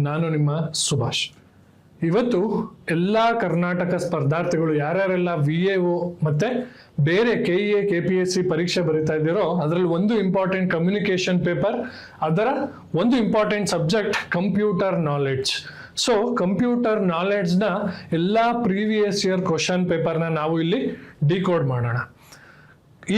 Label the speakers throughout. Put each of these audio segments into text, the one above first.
Speaker 1: ನಾನು ನಿಮ್ಮ ಸುಭಾಷ್. ಇವತ್ತು ಎಲ್ಲ ಕರ್ನಾಟಕ ಸ್ಪರ್ಧಾರ್ಥಿಗಳು ಯಾರ್ಯಾರೆಲ್ಲ VAO ಮತ್ತೆ ಬೇರೆ KEA KPSC ಪರೀಕ್ಷೆ ಬರೀತಾ ಇದ್ದೀರೋ ಅದರಲ್ಲಿ ಒಂದು ಇಂಪಾರ್ಟೆಂಟ್ ಕಮ್ಯುನಿಕೇಶನ್ ಪೇಪರ್, ಅದರ ಒಂದು important subject computer knowledge. So computer ನಾಲೆಡ್ಜ್ನ ಎಲ್ಲ ಪ್ರೀವಿಯಸ್ ಇಯರ್ ಕ್ವಶನ್ ಪೇಪರ್ನ ನಾವು ಇಲ್ಲಿ ಡಿಕೋಡ್ ಮಾಡೋಣ.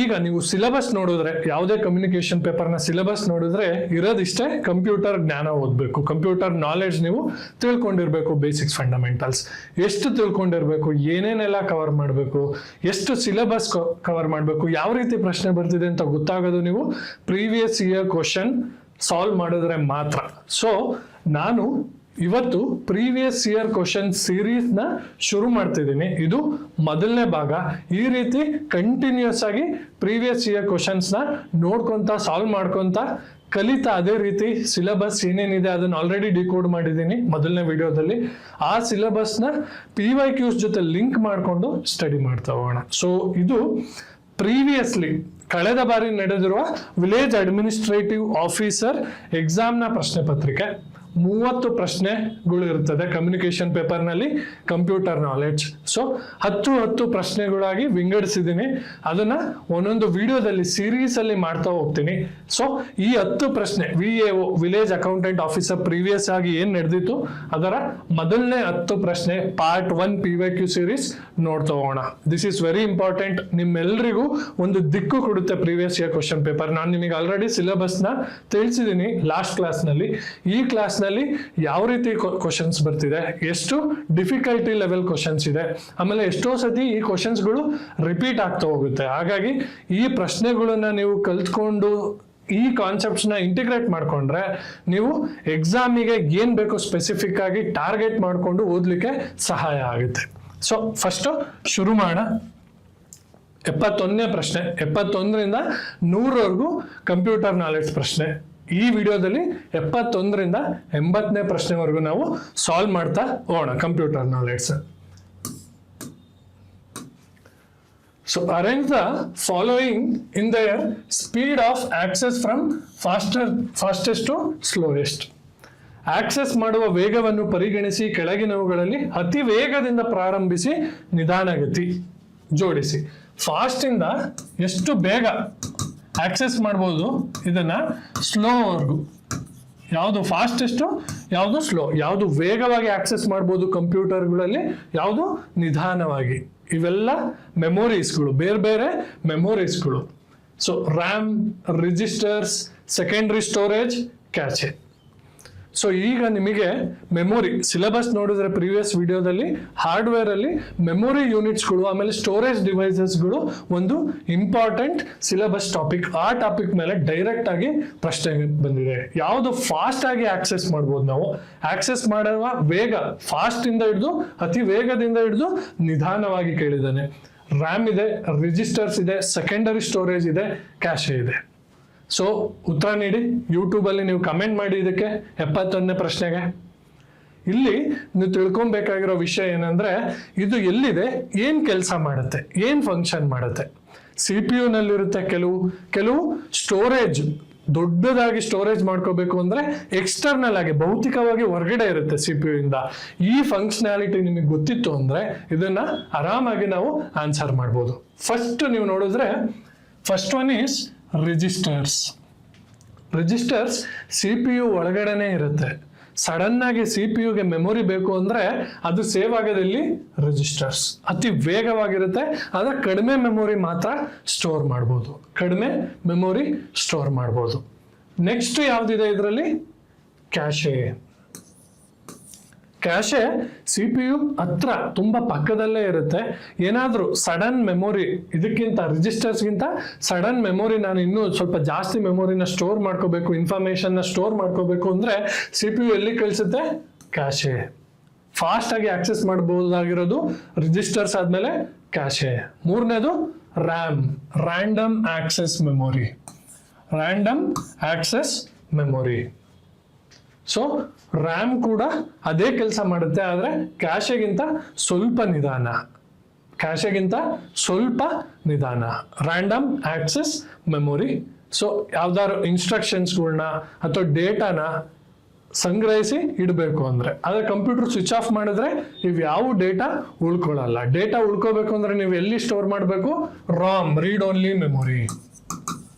Speaker 1: ಈಗ ನೀವು ಸಿಲೆಬಸ್ ನೋಡಿದ್ರೆ, ಯಾವುದೇ ಕಮ್ಯುನಿಕೇಶನ್ ಪೇಪರ್ನ ಸಿಲೆಬಸ್ ನೋಡಿದ್ರೆ ಇರೋದಿಷ್ಟೇ, ಕಂಪ್ಯೂಟರ್ ಜ್ಞಾನ ಓದಬೇಕು, ಕಂಪ್ಯೂಟರ್ ನಾಲೆಡ್ಜ್ ನೀವು ತಿಳ್ಕೊಂಡಿರ್ಬೇಕು, ಬೇಸಿಕ್ಸ್ ಫಂಡಮೆಂಟಲ್ಸ್ ಎಷ್ಟು ತಿಳ್ಕೊಂಡಿರ್ಬೇಕು, ಏನೇನೆಲ್ಲ ಕವರ್ ಮಾಡಬೇಕು, ಎಷ್ಟು ಸಿಲೆಬಸ್ ಕವರ್ ಮಾಡಬೇಕು, ಯಾವ ರೀತಿ ಪ್ರಶ್ನೆ ಬರ್ತಿದೆ ಅಂತ ಗೊತ್ತಾಗೋದು ನೀವು ಪ್ರೀವಿಯಸ್ ಇಯರ್ ಕ್ವಶನ್ ಸಾಲ್ವ್ ಮಾಡಿದ್ರೆ ಮಾತ್ರ. ಸೊ ನಾನು ಇವತ್ತು ಪ್ರೀವಿಯಸ್ ಇಯರ್ ಕ್ವಶನ್ ಸೀರೀಸ್ ನ ಶುರು ಮಾಡ್ತಿದ್ದೀನಿ. ಇದು ಮೊದಲನೇ ಭಾಗ. ಈ ರೀತಿ ಕಂಟಿನ್ಯೂಸ್ ಆಗಿ ಪ್ರೀವಿಯಸ್ ಇಯರ್ ಕ್ವಶನ್ಸ್ ನ ನೋಡ್ಕೊಂತ ಸಾಲ್ವ್ ಮಾಡ್ಕೊಂತ ಕಲಿತಾ, ಅದೇ ರೀತಿ ಸಿಲೆಬಸ್ ಏನೇನಿದೆ ಅದನ್ನ ಆಲ್ರೆಡಿ ಡಿಕೋಡ್ ಮಾಡಿದ್ದೀನಿ ಮೊದಲನೇ ವಿಡಿಯೋದಲ್ಲಿ. ಆ ಸಿಲೆಬಸ್ ನ PYQs ಜೊತೆ ಲಿಂಕ್ ಮಾಡ್ಕೊಂಡು ಸ್ಟಡಿ ಮಾಡ್ತಾ ಹೋಗೋಣ. ಸೊ ಇದು ಪ್ರೀವಿಯಸ್ಲಿ ಕಳೆದ ಬಾರಿ ನಡೆದಿರುವ ವಿಲೇಜ್ ಅಡ್ಮಿನಿಸ್ಟ್ರೇಟಿವ್ ಆಫೀಸರ್ ಎಕ್ಸಾಮ್ನ ಪ್ರಶ್ನೆ ಪತ್ರಿಕೆ. 30 ಪ್ರಶ್ನೆಗಳು ಇರ್ತದೆ ಕಮ್ಯುನಿಕೇಶನ್ ಪೇಪರ್ನಲ್ಲಿ ಕಂಪ್ಯೂಟರ್ ನಾಲೆಡ್ಜ್. ಸೊ 10 ಪ್ರಶ್ನೆಗಳಾಗಿ ವಿಂಗಡಿಸಿದ್ದೀನಿ. ಅದನ್ನ ಒಂದೊಂದು ವಿಡಿಯೋದಲ್ಲಿ ಸೀರೀಸ್ ಅಲ್ಲಿ ಮಾಡ್ತಾ ಹೋಗ್ತೀನಿ. ಸೊ ಈ 10 ಪ್ರಶ್ನೆ VAO village accountant officer previous ಆಗಿ ಏನ್ ನಡೆದಿತ್ತು ಅದರ ಮೊದಲನೇ 10 ಪ್ರಶ್ನೆ ಪಾರ್ಟ್ 1 PYQ ಸೀರೀಸ್ ನೋಡ್ತಾ ಹೋಗೋಣ. This is very important. ನಿಮ್ಮೆಲ್ಲರಿಗೂ ಒಂದು ದಿಕ್ಕು ಕೊಡುತ್ತೆ ಪ್ರೀವಿಯಸ್ ಇಯರ್ ಕ್ವಶನ್ ಪೇಪರ್. ನಾನು ನಿಮಗೆ ಆಲ್ರೆಡಿ ಸಿಲೆಬಸ್ ನ ತಿಳಿಸಿದ್ದೀನಿ ಲಾಸ್ಟ್ ಕ್ಲಾಸ್ ನಲ್ಲಿ. ಈ ಕ್ಲಾಸ್ ನಲ್ಲಿ ಯಾವ ರೀತಿ ಕ್ವಶನ್ಸ್ ಬರ್ತಿದೆ, ಎಷ್ಟು ಡಿಫಿಕಲ್ಟಿ ಲೆವೆಲ್ ಕ್ವಶನ್ಸ್ ಇದೆ, ಆಮೇಲೆ ಎಷ್ಟೋ ಸತಿ ಈ ಕ್ವಶನ್ಸ್ ಗಳು ರಿಪೀಟ್ ಆಗ್ತಾ ಹೋಗುತ್ತೆ. ಹಾಗಾಗಿ ಈ ಪ್ರಶ್ನೆಗಳನ್ನ ನೀವು ಕಲ್ತ್ಕೊಂಡು ಈ ಕಾನ್ಸೆಪ್ಟ್ಸ್ ನ ಇಂಟಿಗ್ರೇಟ್ ಮಾಡ್ಕೊಂಡ್ರೆ ನೀವು ಎಕ್ಸಾಮಿಗೆ ಏನ್ ಬೇಕು ಸ್ಪೆಸಿಫಿಕ್ ಆಗಿ ಟಾರ್ಗೆಟ್ ಮಾಡ್ಕೊಂಡು ಓದ್ಲಿಕ್ಕೆ ಸಹಾಯ ಆಗುತ್ತೆ. ಸೊ ಫಸ್ಟ್ ಶುರು ಮಾಡೋಣ. 71ನೇ ಪ್ರಶ್ನೆ, 71ರಿಂದ 100ರವರೆಗೂ ಕಂಪ್ಯೂಟರ್ ನಾಲೆಡ್ಜ್ ಪ್ರಶ್ನೆ. ಈ ವಿಡಿಯೋದಲ್ಲಿ 71ರಿಂದ 80ನೇ ಪ್ರಶ್ನೆವರೆಗೂ ನಾವು ಸಾಲ್ವ್ ಮಾಡ್ತಾ ಹೋಗೋಣ computer knowledge. So arrange the following in their speed of access from fastest to slowest. Access ಮಾಡುವ ವೇಗವನ್ನು ಪರಿಗಣಿಸಿ ಕೆಳಗಿನವುಗಳಲ್ಲಿ ಅತಿ ವೇಗದಿಂದ ಪ್ರಾರಂಭಿಸಿ ನಿಧಾನಗತಿ ಜೋಡಿಸಿ. ಫಾಸ್ಟ್ ಇಂದ ಎಷ್ಟು ಬೇಗ ಆಕ್ಸೆಸ್ ಮಾಡ್ಬೋದು ಇದನ್ನ ಸ್ಲೋವರೆಗೂ. ಯಾವುದು ಫಾಸ್ಟೆಸ್ಟ್, ಯಾವುದು ಸ್ಲೋ, ಯಾವುದು ವೇಗವಾಗಿ ಆಕ್ಸೆಸ್ ಮಾಡ್ಬೋದು ಕಂಪ್ಯೂಟರ್ಗಳಲ್ಲಿ, ಯಾವುದು ನಿಧಾನವಾಗಿ. ಇವೆಲ್ಲ ಮೆಮೊರೀಸ್ಗಳು, ಬೇರೆ ಬೇರೆ ಮೆಮೊರೀಸ್ಗಳು. So RAM, registers, secondary storage, cache. So ಈಗ ನಿಮಗೆ ಮೆಮೊರಿ ಸಿಲೆಬಸ್ ನೋಡಿದ್ರೆ ಪ್ರೀವಿಯಸ್ ವಿಡಿಯೋದಲ್ಲಿ ಹಾರ್ಡ್ವೇರ್ ಅಲ್ಲಿ ಮೆಮೊರಿ ಯೂನಿಟ್ಸ್ಗಳು ಆಮೇಲೆ ಸ್ಟೋರೇಜ್ ಡಿವೈಸಸ್ಗಳು ಒಂದು ಇಂಪಾರ್ಟೆಂಟ್ ಸಿಲೆಬಸ್ ಟಾಪಿಕ್. ಆ ಟಾಪಿಕ್ ಮೇಲೆ ಡೈರೆಕ್ಟ್ ಆಗಿ ಪ್ರಶ್ನೆ ಬಂದಿದೆ. ಯಾವುದು ಫಾಸ್ಟ್ ಆಗಿ ಆಕ್ಸೆಸ್ ಮಾಡ್ಬೋದು, ನಾವು ಆಕ್ಸೆಸ್ ಮಾಡುವ ವೇಗ ಫಾಸ್ಟ್ ಇಂದ ಹಿಡಿದು ಅತಿ ವೇಗದಿಂದ ಹಿಡಿದು ನಿಧಾನವಾಗಿ ಕೇಳಿದ್ದಾನೆ. ರ್ಯಾಮ್ ಇದೆ, ರಿಜಿಸ್ಟರ್ಸ್ ಇದೆ, ಸೆಕೆಂಡರಿ ಸ್ಟೋರೇಜ್ ಇದೆ, ಕ್ಯಾಶೆ ಇದೆ. ಸೊ ಉತ್ತರ ನೀಡಿ. ಯೂಟ್ಯೂಬ್ ಅಲ್ಲಿ ನೀವು ಕಮೆಂಟ್ ಮಾಡಿ ಇದಕ್ಕೆ 71ನೇ ಪ್ರಶ್ನೆಗೆ. ಇಲ್ಲಿ ನೀವು ತಿಳ್ಕೊಬೇಕಾಗಿರೋ ವಿಷಯ ಏನಂದ್ರೆ ಇದು ಎಲ್ಲಿದೆ, ಏನ್ ಕೆಲಸ ಮಾಡುತ್ತೆ, ಏನ್ ಫಂಕ್ಷನ್ ಮಾಡುತ್ತೆ. CPU ನಲ್ಲಿರುತ್ತೆ ಕೆಲವು ಸ್ಟೋರೇಜ್, ದೊಡ್ಡದಾಗಿ ಸ್ಟೋರೇಜ್ ಮಾಡ್ಕೋಬೇಕು ಅಂದ್ರೆ ಎಕ್ಸ್ಟರ್ನಲ್ ಆಗಿ ಭೌತಿಕವಾಗಿ ಹೊರಗಡೆ ಇರುತ್ತೆ CPU ಇಂದ. ಈ ಫಂಕ್ಷನಾಲಿಟಿ ನಿಮಗೆ ಗೊತ್ತಿತ್ತು ಅಂದ್ರೆ ಇದನ್ನ ಆರಾಮಾಗಿ ನಾವು ಆನ್ಸರ್ ಮಾಡ್ಬೋದು. ಫಸ್ಟ್ ನೀವು ನೋಡಿದ್ರೆ first one is registers. CPU ಒಳಗಡೆನೆ ಇರುತ್ತೆ. ಸಡನ್ ಆಗಿ CPU-ಗೆ ಮೆಮೊರಿ ಬೇಕು ಅಂದ್ರೆ ಅದು ಸೇವ್ ಆಗೋದಲ್ಲಿ ರಿಜಿಸ್ಟರ್ಸ್. ಅತಿ ವೇಗವಾಗಿರುತ್ತೆ, ಆದ್ರೆ ಕಡಿಮೆ ಮೆಮೊರಿ ಮಾತ್ರ ಸ್ಟೋರ್ ಮಾಡ್ಬೋದು, ಕಡಿಮೆ ಮೆಮೊರಿ ಸ್ಟೋರ್ ಮಾಡ್ಬೋದು. ನೆಕ್ಸ್ಟ್ ಯಾವ್ದಿದೆ ಇದರಲ್ಲಿ, ಕ್ಯಾಶೆ. CPU ಹತ್ರ ತುಂಬಾ ಪಕ್ಕದಲ್ಲೇ ಇರುತ್ತೆ. ಏನಾದ್ರೂ ಸಡನ್ ಮೆಮೊರಿ, ಇದಕ್ಕಿಂತ ರಿಜಿಸ್ಟರ್ಸ್ಗಿಂತ ಸಡನ್ ಮೆಮೊರಿ, ನಾನು ಇನ್ನೂ ಸ್ವಲ್ಪ ಜಾಸ್ತಿ ಮೆಮೊರಿನ ಸ್ಟೋರ್ ಮಾಡ್ಕೋಬೇಕು, ಇನ್ಫಾರ್ಮೇಶನ್ ನ ಸ್ಟೋರ್ ಮಾಡ್ಕೋಬೇಕು ಅಂದ್ರೆ CPU ಎಲ್ಲಿ ಕಳಿಸುತ್ತೆ, ಕ್ಯಾಶೆ. ಫಾಸ್ಟ್ ಆಗಿ ಆಕ್ಸೆಸ್ ಮಾಡಬಹುದಾಗಿರೋದು ರಿಜಿಸ್ಟರ್ಸ್ ಆದ್ಮೇಲೆ ಕ್ಯಾಶೆ. ಮೂರನೇದು RAM, random access memory. So RAM ಕೂಡ ಅದೇ ಕೆಲಸ ಮಾಡುತ್ತೆ, ಆದ್ರೆ ಕ್ಯಾಶೆಗಿಂತ ಸ್ವಲ್ಪ ನಿಧಾನ. Random access memory. ಸೊ ಯಾವ್ದಾದ್ರು ಇನ್ಸ್ಟ್ರಕ್ಷನ್ಸ್ಗಳನ್ನ ಅಥವಾ ಡೇಟಾನ ಸಂಗ್ರಹಿಸಿ ಇಡಬೇಕು ಅಂದ್ರೆ. ಆದ್ರೆ ಕಂಪ್ಯೂಟರ್ ಸ್ವಿಚ್ ಆಫ್ ಮಾಡಿದ್ರೆ ಇವ್ ಯಾವ ಡೇಟಾ ಉಳ್ಕೊಳ್ಳಲ್ಲ. ಡೇಟಾ ಉಳ್ಕೋಬೇಕು ಅಂದ್ರೆ ನೀವು ಎಲ್ಲಿ ಸ್ಟೋರ್ ಮಾಡಬೇಕು? Ram, read only memory.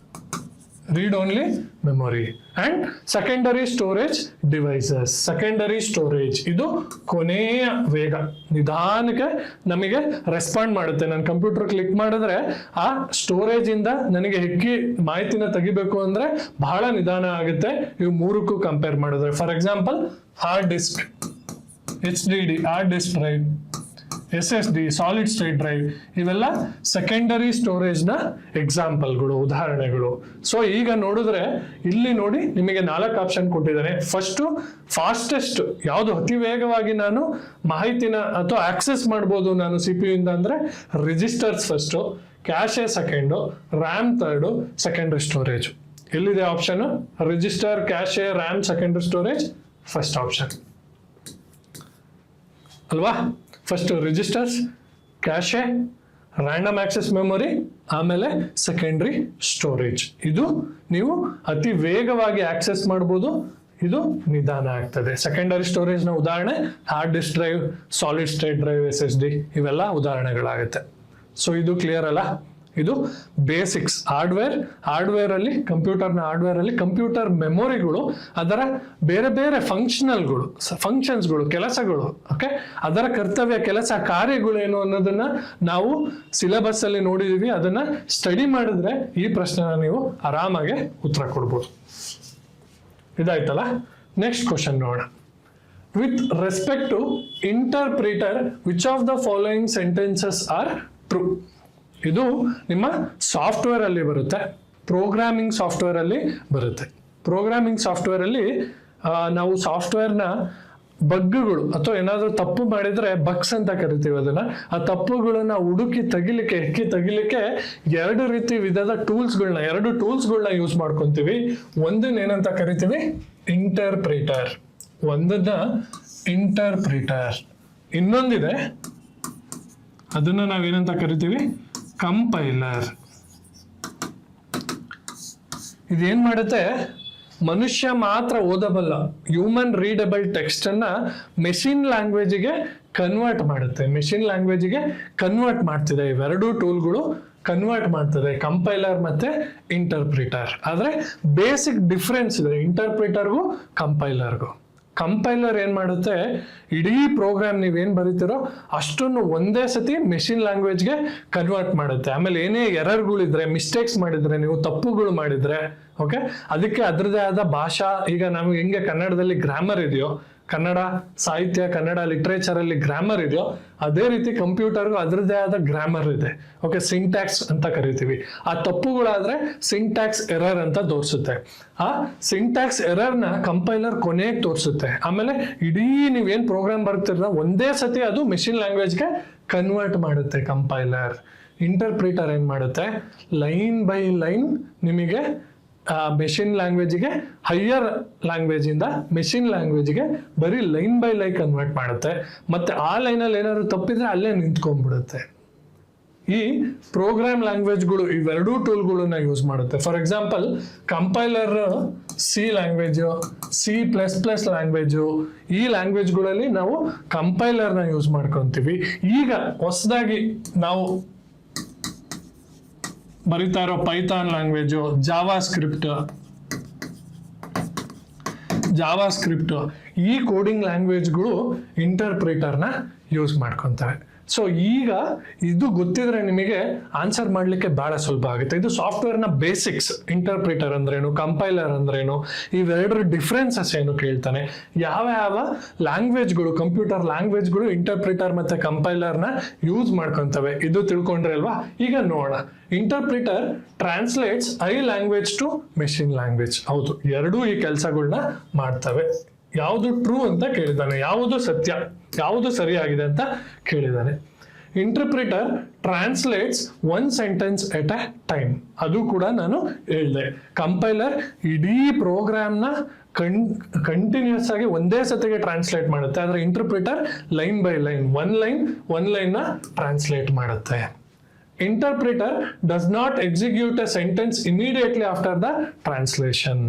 Speaker 1: Read only memory. And secondary storage devices. Secondary storage ಇದು ಕೊನೆಯ ವೇಗ, ನಿಧಾನಕ್ಕೆ ನಮಗೆ ರೆಸ್ಪಾಂಡ್ ಮಾಡುತ್ತೆ. ನಾನು ಕಂಪ್ಯೂಟರ್ ಕ್ಲಿಕ್ ಮಾಡಿದ್ರೆ ಆ ಸ್ಟೋರೇಜ್ ಇಂದ ನನಗೆ ಹೆಕ್ಕಿ ಮಾಹಿತಿನ ತೆಗಿಬೇಕು ಅಂದ್ರೆ ಬಹಳ ನಿಧಾನ ಆಗುತ್ತೆ ಇವು ಮೂರಕ್ಕೂ ಕಂಪೇರ್ ಮಾಡಿದ್ರೆ. For example hard disk, HDD hard disk drive, SSD solid state drive, ಇವೆಲ್ಲ ಸೆಕೆಂಡರಿ ಸ್ಟೋರೇಜ್ ನ ಎಕ್ಸಾಂಪಲ್ಗಳು, ಉದಾಹರಣೆಗಳು. ಸೊ ಈಗ ನೋಡಿದ್ರೆ ಇಲ್ಲಿ ನೋಡಿ ನಿಮಗೆ 4 ಆಪ್ಷನ್ ಕೊಟ್ಟಿದ್ದಾನೆ. ಫಸ್ಟ್ ಫಾಸ್ಟೆಸ್ಟ್, ಯಾವುದು ಅತಿ ವೇಗವಾಗಿ ನಾನು ಮಾಹಿತಿನ ಅಥವಾ ಆಕ್ಸೆಸ್ ಮಾಡ್ಬೋದು ನಾನು CPU ಇಂದ ಅಂದ್ರೆ registers first, cache second, RAM third, secondary storage. ಎಲ್ಲಿದೆ option? Register, cache, RAM, secondary storage first option ಅಲ್ವಾ? First registers, cache, random access memory, ಆಮೇಲೆ ಸೆಕೆಂಡ್ರಿ ಸ್ಟೋರೇಜ್. ಇದು ನೀವು ಅತಿ ವೇಗವಾಗಿ ಆಕ್ಸೆಸ್ ಮಾಡ್ಬೋದು, ಇದು ನಿಧಾನ ಆಗ್ತದೆ. ಸೆಕೆಂಡರಿ ಸ್ಟೋರೇಜ್ ನ ಉದಾಹರಣೆ hard disk drive, solid state drive, SSD ಇವೆಲ್ಲ ಉದಾಹರಣೆಗಳಾಗುತ್ತೆ. ಸೊ ಇದು ಕ್ಲಿಯರ್ ಅಲ್ಲ? ಇದು ಬೇಸಿಕ್ಸ್. ಹಾರ್ಡ್ವೇರ್ ಅಲ್ಲಿ, ಕಂಪ್ಯೂಟರ್ನ ಹಾರ್ಡ್ವೇರ್ ಅಲ್ಲಿ ಕಂಪ್ಯೂಟರ್ ಮೆಮೊರಿಗಳು, ಅದರ ಬೇರೆ ಬೇರೆ ಫಂಕ್ಷನ್ಸ್ಗಳು, ಕೆಲಸಗಳು, ಓಕೆ, ಅದರ ಕರ್ತವ್ಯ, ಕೆಲಸ, ಕಾರ್ಯಗಳು ಏನು ಅನ್ನೋದನ್ನ ನಾವು ಸಿಲೆಬಸ್ ಅಲ್ಲಿ ನೋಡಿದೀವಿ. ಅದನ್ನ ಸ್ಟಡಿ ಮಾಡಿದ್ರೆ ಈ ಪ್ರಶ್ನೆನ ನೀವು ಆರಾಮಾಗಿ ಉತ್ತರ ಕೊಡ್ಬೋದು. ಇದಾಯ್ತಲ್ಲ? ನೆಕ್ಸ್ಟ್ ಕ್ವಶನ್ ನೋಡೋಣ. With respect to interpreter, which of the following sentences are true? ಇದು ನಿಮ್ಮ ಸಾಫ್ಟ್ವೇರ್ ಅಲ್ಲಿ ಬರುತ್ತೆ, ಪ್ರೋಗ್ರಾಮಿಂಗ್ ಸಾಫ್ಟ್ವೇರ್ ಅಲ್ಲಿ ಬರುತ್ತೆ. ಪ್ರೋಗ್ರಾಮಿಂಗ್ ಸಾಫ್ಟ್ವೇರ್ ಅಲ್ಲಿ ನಾವು ಸಾಫ್ಟ್ವೇರ್ನ ಬಗ್ಗಳು ಅಥವಾ ಏನಾದರೂ ತಪ್ಪು ಮಾಡಿದ್ರೆ ಬಗ್ಸ್ ಅಂತ ಕರಿತೀವಿ ಅದನ್ನ. ಆ ತಪ್ಪುಗಳನ್ನ ಹುಡುಕಿ ತೆಗಿಲಿಕ್ಕೆ, ಹೆಕ್ಕಿ ತೆಗಿಲಿಕ್ಕೆ ಎರಡು ಟೂಲ್ಸ್ಗಳನ್ನ ಯೂಸ್ ಮಾಡ್ಕೊಂತೀವಿ. ಒಂದನ್ನ ಏನಂತ ಕರಿತೀವಿ? ಇಂಟರ್ಪ್ರಿಟರ್. ಇನ್ನೊಂದಿದೆ, ಅದನ್ನ ನಾವೇನಂತ ಕರಿತೀವಿ? ಕಂಪೈಲರ್. ಇದೇನ್ ಮಾಡುತ್ತೆ? ಮನುಷ್ಯ ಮಾತ್ರ ಓದಬಲ್ಲ ಹ್ಯೂಮನ್ ರೀಡಬಲ್ ಟೆಕ್ಸ್ಟ್ ಅನ್ನ ಮೆಷಿನ್ ಲ್ಯಾಂಗ್ವೇಜ್ಗೆ ಕನ್ವರ್ಟ್ ಮಾಡ್ತಿದೆ. ಇವೆರಡೂ ಟೂಲ್ಗಳು ಕನ್ವರ್ಟ್ ಮಾಡ್ತದೆ, ಕಂಪೈಲರ್ ಮತ್ತೆ ಇಂಟರ್ಪ್ರಿಟರ್. ಆದ್ರೆ ಬೇಸಿಕ್ ಡಿಫ್ರೆನ್ಸ್ ಇದೆ ಇಂಟರ್ಪ್ರಿಟರ್ಗೂ ಕಂಪೈಲರ್ಗೂ. ಕಂಪೈಲರ್ ಏನ್ ಮಾಡುತ್ತೆ? ಇಡೀ ಪ್ರೋಗ್ರಾಮ್ ನೀವೇನ್ ಬರೀತಿರೋ ಅಷ್ಟನ್ನು ಒಂದೇ ಸತಿ ಮೆಷಿನ್ ಲ್ಯಾಂಗ್ವೇಜ್ಗೆ ಕನ್ವರ್ಟ್ ಮಾಡುತ್ತೆ. ಆಮೇಲೆ ಏನೇ ಎರರ್ಗಳಿದ್ರೆ, ಮಿಸ್ಟೇಕ್ಸ್ ಮಾಡಿದ್ರೆ, ನೀವು ತಪ್ಪುಗಳು ಮಾಡಿದ್ರೆ, ಓಕೆ, ಅದಕ್ಕೆ ಅದ್ರದೇ ಆದ ಭಾಷಾ, ಈಗ ನಮ್ಗೆ ಹೆಂಗೆ ಕನ್ನಡದಲ್ಲಿ ಗ್ರಾಮರ್ ಇದೆಯೋ, ಕನ್ನಡ ಸಾಹಿತ್ಯ, ಕನ್ನಡ ಲಿಟ್ರೇಚರ್ ಅಲ್ಲಿ ಗ್ರಾಮರ್ ಇದೆಯೋ, ಅದೇ ರೀತಿ ಕಂಪ್ಯೂಟರ್ಗೂ ಅದರದ್ದೇ ಆದ ಗ್ರಾಮರ್ ಇದೆ. ಓಕೆ, ಸಿಂಟ್ಯಾಕ್ಸ್ ಅಂತ ಕರಿತೀವಿ. ಆ ತಪ್ಪುಗಳಾದ್ರೆ ಸಿಂಟ್ಯಾಕ್ಸ್ ಎರರ್ ಅಂತ ತೋರಿಸುತ್ತೆ. ಆ ಸಿಂಟ್ಯಾಕ್ಸ್ ಎರರ್ನ ಕಂಪೈಲರ್ ಕೊನೆಗೆ ತೋರಿಸುತ್ತೆ. ಆಮೇಲೆ ಇಡೀ ನೀವೇನ್ ಪ್ರೋಗ್ರಾಮ್ ಬರ್ತಿರ ಒಂದೇ ಸತಿ ಅದು ಮೆಷಿನ್ ಲ್ಯಾಂಗ್ವೇಜ್ಗೆ ಕನ್ವರ್ಟ್ ಮಾಡುತ್ತೆ ಕಂಪೈಲರ್. ಇಂಟರ್ಪ್ರಿಟರ್ ಏನ್ ಮಾಡುತ್ತೆ? ಲೈನ್ ಬೈ ಲೈನ್ ನಿಮಗೆ ಮೆಷಿನ್ ಲ್ಯಾಂಗ್ವೇಜ್ಗೆ, ಹೈಯರ್ ಲ್ಯಾಂಗ್ವೇಜ್ ಇಂದ ಮೆಷಿನ್ ಲ್ಯಾಂಗ್ವೇಜ್ಗೆ ಬರೀ ಲೈನ್ ಬೈ ಲೈನ್ ಕನ್ವರ್ಟ್ ಮಾಡುತ್ತೆ. ಮತ್ತೆ ಆ ಲೈನಲ್ಲಿ ಏನಾದ್ರು ತಪ್ಪಿದ್ರೆ ಅಲ್ಲೇ ನಿಂತ್ಕೊಂಡ್ಬಿಡುತ್ತೆ. ಈ ಪ್ರೋಗ್ರಾಮ್ ಲ್ಯಾಂಗ್ವೇಜ್ಗಳು ಇವೆರಡೂ ಟೂಲ್ಗಳನ್ನ ಯೂಸ್ ಮಾಡುತ್ತೆ. For example compiler C language, C++ language, ಈ ಲ್ಯಾಂಗ್ವೇಜ್ಗಳಲ್ಲಿ ನಾವು ಕಂಪೈಲರ್ನ ಯೂಸ್ ಮಾಡ್ಕೊಂತೀವಿ. ಈಗ ಹೊಸದಾಗಿ ನಾವು ಬರೀತಾ ಇರೋ ಪೈಥಾನ್ ಲ್ಯಾಂಗ್ವೇಜು, ಜಾವಾ ಸ್ಕ್ರಿಪ್ಟ್, ಈ ಕೋಡಿಂಗ್ ಲ್ಯಾಂಗ್ವೇಜ್ಗಳು ಇಂಟರ್ಪ್ರಿಟರ್ನ ಯೂಸ್ ಮಾಡ್ಕೊಂತವೆ. ಸೊ ಈಗ ಇದು ಗೊತ್ತಿದ್ರೆ ನಿಮಗೆ ಆನ್ಸರ್ ಮಾಡ್ಲಿಕ್ಕೆ ಬಹಳ ಸುಲಭ ಆಗುತ್ತೆ. ಇದು ಸಾಫ್ಟ್ವೇರ್ನ ಬೇಸಿಕ್ಸ್. ಇಂಟರ್ಪ್ರಿಟರ್ ಅಂದ್ರೇನು, ಕಂಪೈಲರ್ ಅಂದ್ರೇನು, ಇವೆರಡರ ಡಿಫ್ರೆನ್ಸಸ್ ಏನು ಕೇಳ್ತಾನೆ, ಯಾವ ಲ್ಯಾಂಗ್ವೇಜ್ಗಳು, ಕಂಪ್ಯೂಟರ್ ಲ್ಯಾಂಗ್ವೇಜ್ಗಳು ಇಂಟರ್ಪ್ರಿಟರ್ ಮತ್ತೆ ಕಂಪೈಲರ್ನ ಯೂಸ್ ಮಾಡ್ಕೊಂತವೆ, ಇದು ತಿಳ್ಕೊಂಡ್ರೆ ಅಲ್ವಾ. ಈಗ ನೋಡೋಣ. Interpreter translates I language to machine language. ಹೌದು, ಎರಡೂ ಈ ಕೆಲಸಗಳನ್ನ ಮಾಡ್ತವೆ. ಯಾವುದು ಟ್ರೂ ಅಂತ ಕೇಳಿದಾನೆ, ಯಾವುದು ಸತ್ಯ, ಯಾವುದು ಸರಿಯಾಗಿದೆ ಅಂತ ಕೇಳಿದಾನೆ. Interpreter translates one sentence at a time. ಅದು ಕೂಡ ನಾನು ಹೇಳಿದೆ. ಕಂಪೈಲರ್ ಇಡೀ ಪ್ರೋಗ್ರಾಮ್ನ ಕಂಟಿನ್ಯೂಸ್ ಆಗಿ ಒಂದೇ ಸತಿಗೆ ಟ್ರಾನ್ಸ್ಲೇಟ್ ಮಾಡುತ್ತೆ. ಆದ್ರೆ interpreter line by line, one line ನ ಟ್ರಾನ್ಸ್ಲೇಟ್ ಮಾಡುತ್ತೆ. Interpreter does not execute a sentence immediately after the translation.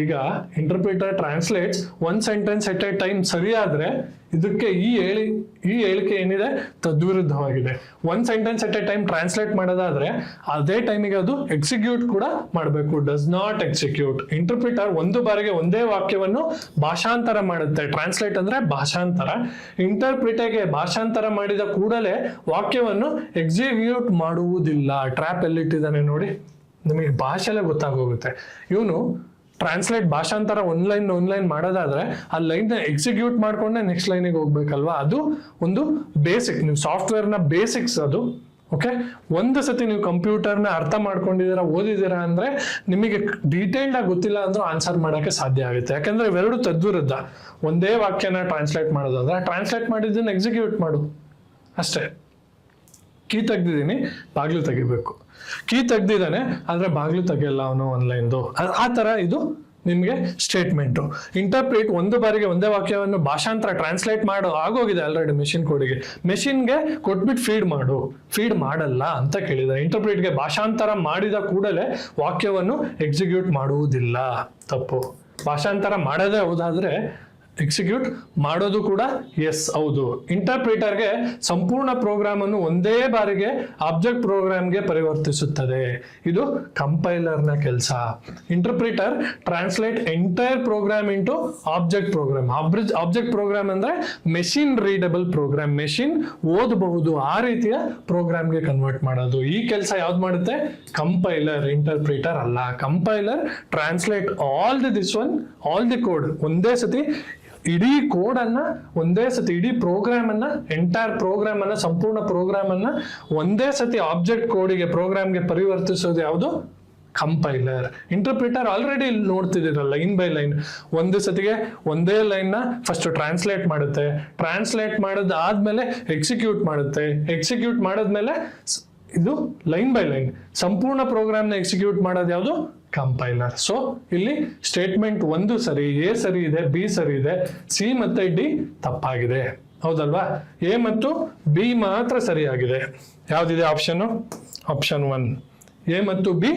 Speaker 1: ಈಗ interpreter translates one sentence at a time ಸರಿಯಾದ್ರೆ ಇದಕ್ಕೆ ಈ ಹೇಳಿಕೆ ಏನಿದೆ ತದ್ವಿರುದ್ಧವಾಗಿದೆ. One sentence at a time translate ಮಾಡೋದಾದ್ರೆ ಅದೇ ಟೈಮಿಗೆ ಅದು ಎಕ್ಸಿಕ್ಯೂಟ್ ಕೂಡ ಮಾಡಬೇಕು. Does not execute. ಇಂಟರ್ಪ್ರಿಟರ್ ಒಂದು ಬಾರಿಗೆ ಒಂದೇ ವಾಕ್ಯವನ್ನು ಭಾಷಾಂತರ ಮಾಡುತ್ತೆ. ಟ್ರಾನ್ಸ್ಲೇಟ್ ಅಂದ್ರೆ ಭಾಷಾಂತರ. ಇಂಟರ್ಪ್ರಿಟರ್ಗೆ ಭಾಷಾಂತರ ಮಾಡಿದ ಕೂಡಲೇ ವಾಕ್ಯವನ್ನು ಎಕ್ಸಿಕ್ಯೂಟ್ ಮಾಡುವುದಿಲ್ಲ. ಟ್ರ್ಯಾಪ್ ಎಲ್ಲಿಟ್ಟಿದ್ದಾನೆ ನೋಡಿ, ನಿಮಗೆ ಭಾಷೆಲ್ಲೇ ಗೊತ್ತಾಗೋಗುತ್ತೆ. ಇವನು ಟ್ರಾನ್ಸ್ಲೇಟ್ ಭಾಷಾಂತರ ಒನ್ಲೈನ್ ಮಾಡೋದಾದ್ರೆ ಆ ಲೈನ್ ಎಕ್ಸಿಕ್ಯೂಟ್ ಮಾಡ್ಕೊಂಡೆ ನೆಕ್ಸ್ಟ್ ಲೈನಿಗೆ ಹೋಗ್ಬೇಕಲ್ವಾ. ಅದು ಒಂದು ಬೇಸಿಕ್, ನೀವು ಸಾಫ್ಟ್ವೇರ್ನ ಬೇಸಿಕ್ಸ್ ಅದು. ಓಕೆ, ಒಂದು ಸತಿ ನೀವು ಕಂಪ್ಯೂಟರ್ನ ಅರ್ಥ ಮಾಡ್ಕೊಂಡಿದ್ದೀರಾ, ಓದಿದ್ದೀರಾ ಅಂದ್ರೆ ನಿಮಗೆ ಡೀಟೇಲ್ಡ್ ಆಗಿ ಗೊತ್ತಿಲ್ಲ ಅಂದ್ರೂ ಆನ್ಸರ್ ಮಾಡೋಕ್ಕೆ ಸಾಧ್ಯ ಆಗುತ್ತೆ. ಯಾಕಂದ್ರೆ ಇವೆರಡು ತದ್ವಿರುದ್ಧ. ಒಂದೇ ವಾಕ್ಯನ ಟ್ರಾನ್ಸ್ಲೇಟ್ ಮಾಡೋದಾದ್ರೆ ಟ್ರಾನ್ಸ್ಲೇಟ್ ಮಾಡಿದ್ದನ್ನು ಎಕ್ಸಿಕ್ಯೂಟ್ ಮಾಡು ಅಷ್ಟೇ. ಕೀ ತೆಗ್ದಿದ್ದೀನಿ, ಬಾಗ್ಲು ತೆಗಿಬೇಕು. ಕೀ ತೆಗ್ದಿದ್ದಾನೆ ಆದ್ರೆ ಬಾಗ್ಲು ತೆಗಿಯಲ್ಲ ಅವನು ಆನ್ಲೈನ್ದು. ಆ ತರ ಇದು ನಿಮ್ಗೆ ಸ್ಟೇಟ್ಮೆಂಟು. ಇಂಟರ್ಪ್ರಿಟ್ ಒಂದು ಬಾರಿಗೆ ಒಂದೇ ವಾಕ್ಯವನ್ನು ಭಾಷಾಂತರ ಟ್ರಾನ್ಸ್ಲೇಟ್ ಮಾಡೋ ಆಗೋಗಿದೆ ಆಲ್ರೆಡಿ ಮೆಷಿನ್ ಕೋಡಿಗೆ. ಮೆಷಿನ್ಗೆ ಕೊಟ್ಬಿಟ್ಟು ಫೀಡ್ ಮಾಡಲ್ಲ ಅಂತ ಕೇಳಿದ್ದಾರೆ. ಇಂಟರ್ಪ್ರಿಟ್ಗೆ ಭಾಷಾಂತರ ಮಾಡಿದ ಕೂಡಲೇ ವಾಕ್ಯವನ್ನು ಎಕ್ಸಿಕ್ಯೂಟ್ ಮಾಡುವುದಿಲ್ಲ. ತಪ್ಪು. ಭಾಷಾಂತರ ಮಾಡದೇ ಹೌದಾದ್ರೆ ಎಕ್ಸಿಕ್ಯೂಟ್ ಮಾಡೋದು ಕೂಡ ಎಸ್ ಹೌದು. ಇಂಟರ್ಪ್ರಿಟರ್ಗೆ ಸಂಪೂರ್ಣ ಪ್ರೋಗ್ರಾಮ್ ಅನ್ನು ಒಂದೇ ಬಾರಿಗೆ ಆಬ್ಜೆಕ್ಟ್ ಪ್ರೋಗ್ರಾಮ್ಗೆ ಪರಿವರ್ತಿಸುತ್ತದೆ. ಇದು ಕಂಪೈಲರ್ನ ಕೆಲಸ. Interpreter translate entire program into object program. Object program ಅಂದ್ರೆ ಮೆಷಿನ್ ರೀಡಬಲ್ ಪ್ರೋಗ್ರಾಮ್, ಮೆಷಿನ್ ಓದಬಹುದು ಆ ರೀತಿಯ ಪ್ರೋಗ್ರಾಮ್ಗೆ ಕನ್ವರ್ಟ್ ಮಾಡೋದು. ಈ ಕೆಲಸ ಯಾವ್ದು ಮಾಡುತ್ತೆ? ಕಂಪೈಲರ್, ಇಂಟರ್ಪ್ರಿಟರ್ ಅಲ್ಲ. Compiler translate all the code ಒಂದೇ ಸತಿ, ಇಡೀ ಕೋಡ್ ಅನ್ನ ಒಂದೇ ಸತಿ, ಇಡೀ ಪ್ರೋಗ್ರಾಮ್ ಅನ್ನ, ಎಂಟೈರ್ ಪ್ರೋಗ್ರಾಮ್ ಅನ್ನ, ಸಂಪೂರ್ಣ ಪ್ರೋಗ್ರಾಮ್ ಅನ್ನ ಒಂದೇ ಸತಿ ಆಬ್ಜೆಕ್ಟ್ ಕೋಡಿಗೆ ಪ್ರೋಗ್ರಾಮ್ಗೆ ಪರಿವರ್ತಿಸೋದು ಯಾವುದು? ಕಂಪೈಲರ್. ಇಂಟರ್ಪ್ರಿಟರ್ ಆಲ್ರೆಡಿ ಇಲ್ಲಿ ನೋಡ್ತಿದ್ದೀರಲ್ಲ, ಲೈನ್ ಬೈ ಲೈನ್ ಒಂದು ಸತಿಗೆ ಒಂದೇ ಲೈನ್ ನ ಫಸ್ಟ್ ಟ್ರಾನ್ಸ್ಲೇಟ್ ಮಾಡುತ್ತೆ. ಟ್ರಾನ್ಸ್ಲೇಟ್ ಮಾಡಾದ್ಮೇಲೆ ಎಕ್ಸಿಕ್ಯೂಟ್ ಮಾಡುತ್ತೆ. ಎಕ್ಸಿಕ್ಯೂಟ್ ಮಾಡಾದ್ಮೇಲೆ ಇದು ಲೈನ್ ಬೈ ಲೈನ್ ಸಂಪೂರ್ಣ ಪ್ರೋಗ್ರಾಮ್ ನ ಎಕ್ಸಿಕ್ಯೂಟ್ ಮಾಡೋದು ಯಾವುದು? ಕಂಪೈಲರ್. ಸೊ ಇಲ್ಲಿ ಸ್ಟೇಟ್ಮೆಂಟ್ ಒಂದು ಸರಿ, ಎ ಸರಿ ಇದೆ, ಬಿ ಸರಿ ಇದೆ, ಸಿ ಮತ್ತೆ ಡಿ ತಪ್ಪಾಗಿದೆ. ಹೌದಲ್ವಾ? ಎ ಮತ್ತು ಬಿ ಮಾತ್ರ ಸರಿಯಾಗಿದೆ. ಯಾವ್ದಿದೆ ಆಪ್ಷನ್? ಆಪ್ಷನ್ 1. ಎ ಮತ್ತು ಬಿ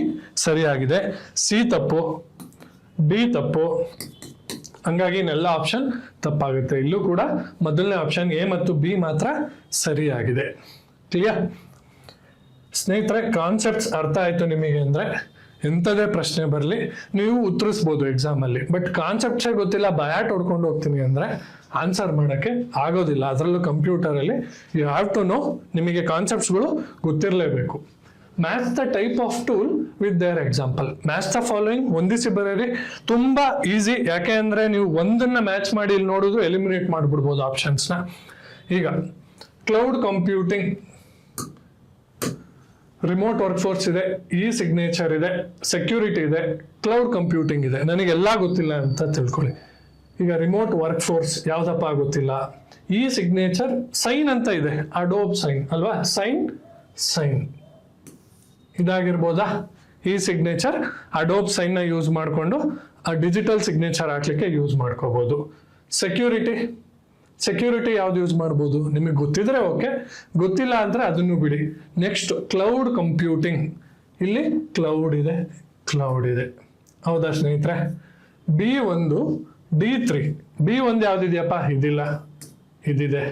Speaker 1: ಸರಿಯಾಗಿದೆ, ಸಿ ತಪ್ಪು, ಡಿ ತಪ್ಪು. ಹಂಗಾಗಿ ಇನ್ನೆಲ್ಲ ಆಪ್ಷನ್ ತಪ್ಪಾಗುತ್ತೆ. ಇಲ್ಲೂ ಕೂಡ ಮೊದಲನೇ ಆಪ್ಷನ್ ಎ ಮತ್ತು ಬಿ ಮಾತ್ರ ಸರಿಯಾಗಿದೆ. ಕ್ಲಿಯರ್? ಸ್ನೇಹಿತರೆ, ಕಾನ್ಸೆಪ್ಟ್ಸ್ ಅರ್ಥ ಆಯ್ತು ನಿಮಗೆ ಅಂದ್ರೆ ಎಂಥದೇ ಪ್ರಶ್ನೆ ಬರಲಿ ನೀವು ಉತ್ತರಿಸ್ಬೋದು ಎಕ್ಸಾಮಲ್ಲಿ. ಬಟ್ ಕಾನ್ಸೆಪ್ಟ್ಸೇ ಗೊತ್ತಿಲ್ಲ, ಬಯಾಟ್ ಹೊಡ್ಕೊಂಡು ಹೋಗ್ತೀನಿ ಅಂದ್ರೆ ಆನ್ಸರ್ ಮಾಡೋಕ್ಕೆ ಆಗೋದಿಲ್ಲ. ಅದರಲ್ಲೂ ಕಂಪ್ಯೂಟರಲ್ಲಿ ಯು ಹ್ಯಾವ್ ಟು ನೋ, ನಿಮಗೆ ಕಾನ್ಸೆಪ್ಟ್ಸ್ಗಳು ಗೊತ್ತಿರಲೇಬೇಕು. Match the type of tool with their example. Match the following, ಹೊಂದಿಸಿ ಬರೀರಿ. ತುಂಬಾ ಈಸಿ, ಯಾಕೆ ಅಂದ್ರೆ ನೀವು ಒಂದನ್ನ ಮ್ಯಾಚ್ ಮಾಡಿ ಇಲ್ಲಿ ನೋಡೋದು ಎಲಿಮಿನೇಟ್ ಮಾಡಿಬಿಡ್ಬೋದು ಆಪ್ಷನ್ಸ್ನ. ಈಗ cloud computing, remote work force ಇದೆ, ಇ ಸಿಗ್ನೇಚರ್ ಇದೆ, ಸೆಕ್ಯೂರಿಟಿ ಇದೆ, ಕ್ಲೌಡ್ ಕಂಪ್ಯೂಟಿಂಗ್ ಇದೆ. ನನಗೆಲ್ಲ ಗೊತ್ತಿಲ್ಲ ಅಂತ ತಿಳ್ಕೊಳ್ಳಿ. ಈಗ ರಿಮೋಟ್ ವರ್ಕ್ ಫೋರ್ಸ್ ಯಾವ್ದಪ್ಪ ಗೊತ್ತಿಲ್ಲ. ಇ ಸಿಗ್ನೇಚರ್, ಸೈನ್ ಅಂತ ಇದೆ, ಅಡೋಬ್ ಸೈನ್ ಅಲ್ವಾ? ಸೈನ್ ಇದಾಗಿರ್ಬೋದಾ? ಇ ಸಿಗ್ನೇಚರ್ ಅಡೋಬ್ ಸೈನ್ ನ ಯೂಸ್ ಮಾಡಿಕೊಂಡು ಆ ಡಿಜಿಟಲ್ ಸಿಗ್ನೇಚರ್ ಹಾಕ್ಲಿಕ್ಕೆ ಯೂಸ್ ಮಾಡ್ಕೋಬಹುದು. ಸೆಕ್ಯೂರಿಟಿ ಯಾವ್ದು ಯೂಸ್ ಮಾಡ್ಬೋದು? ನಿಮಗೆ ಗೊತ್ತಿದ್ರೆ ಓಕೆ, ಗೊತ್ತಿಲ್ಲ ಅಂದ್ರೆ ಅದನ್ನು ಬಿಡಿ. ನೆಕ್ಸ್ಟ್ ಕ್ಲೌಡ್ ಕಂಪ್ಯೂಟಿಂಗ್, ಇಲ್ಲಿ ಕ್ಲೌಡ್ ಇದೆ. ಹೌದಾ ಸ್ನೇಹಿತರೆ? B1, D3. B1 ಯಾವ್ದಿದೆಯಪ್ಪ? ಇದಿಲ್ಲ, ಇದಿದೆ.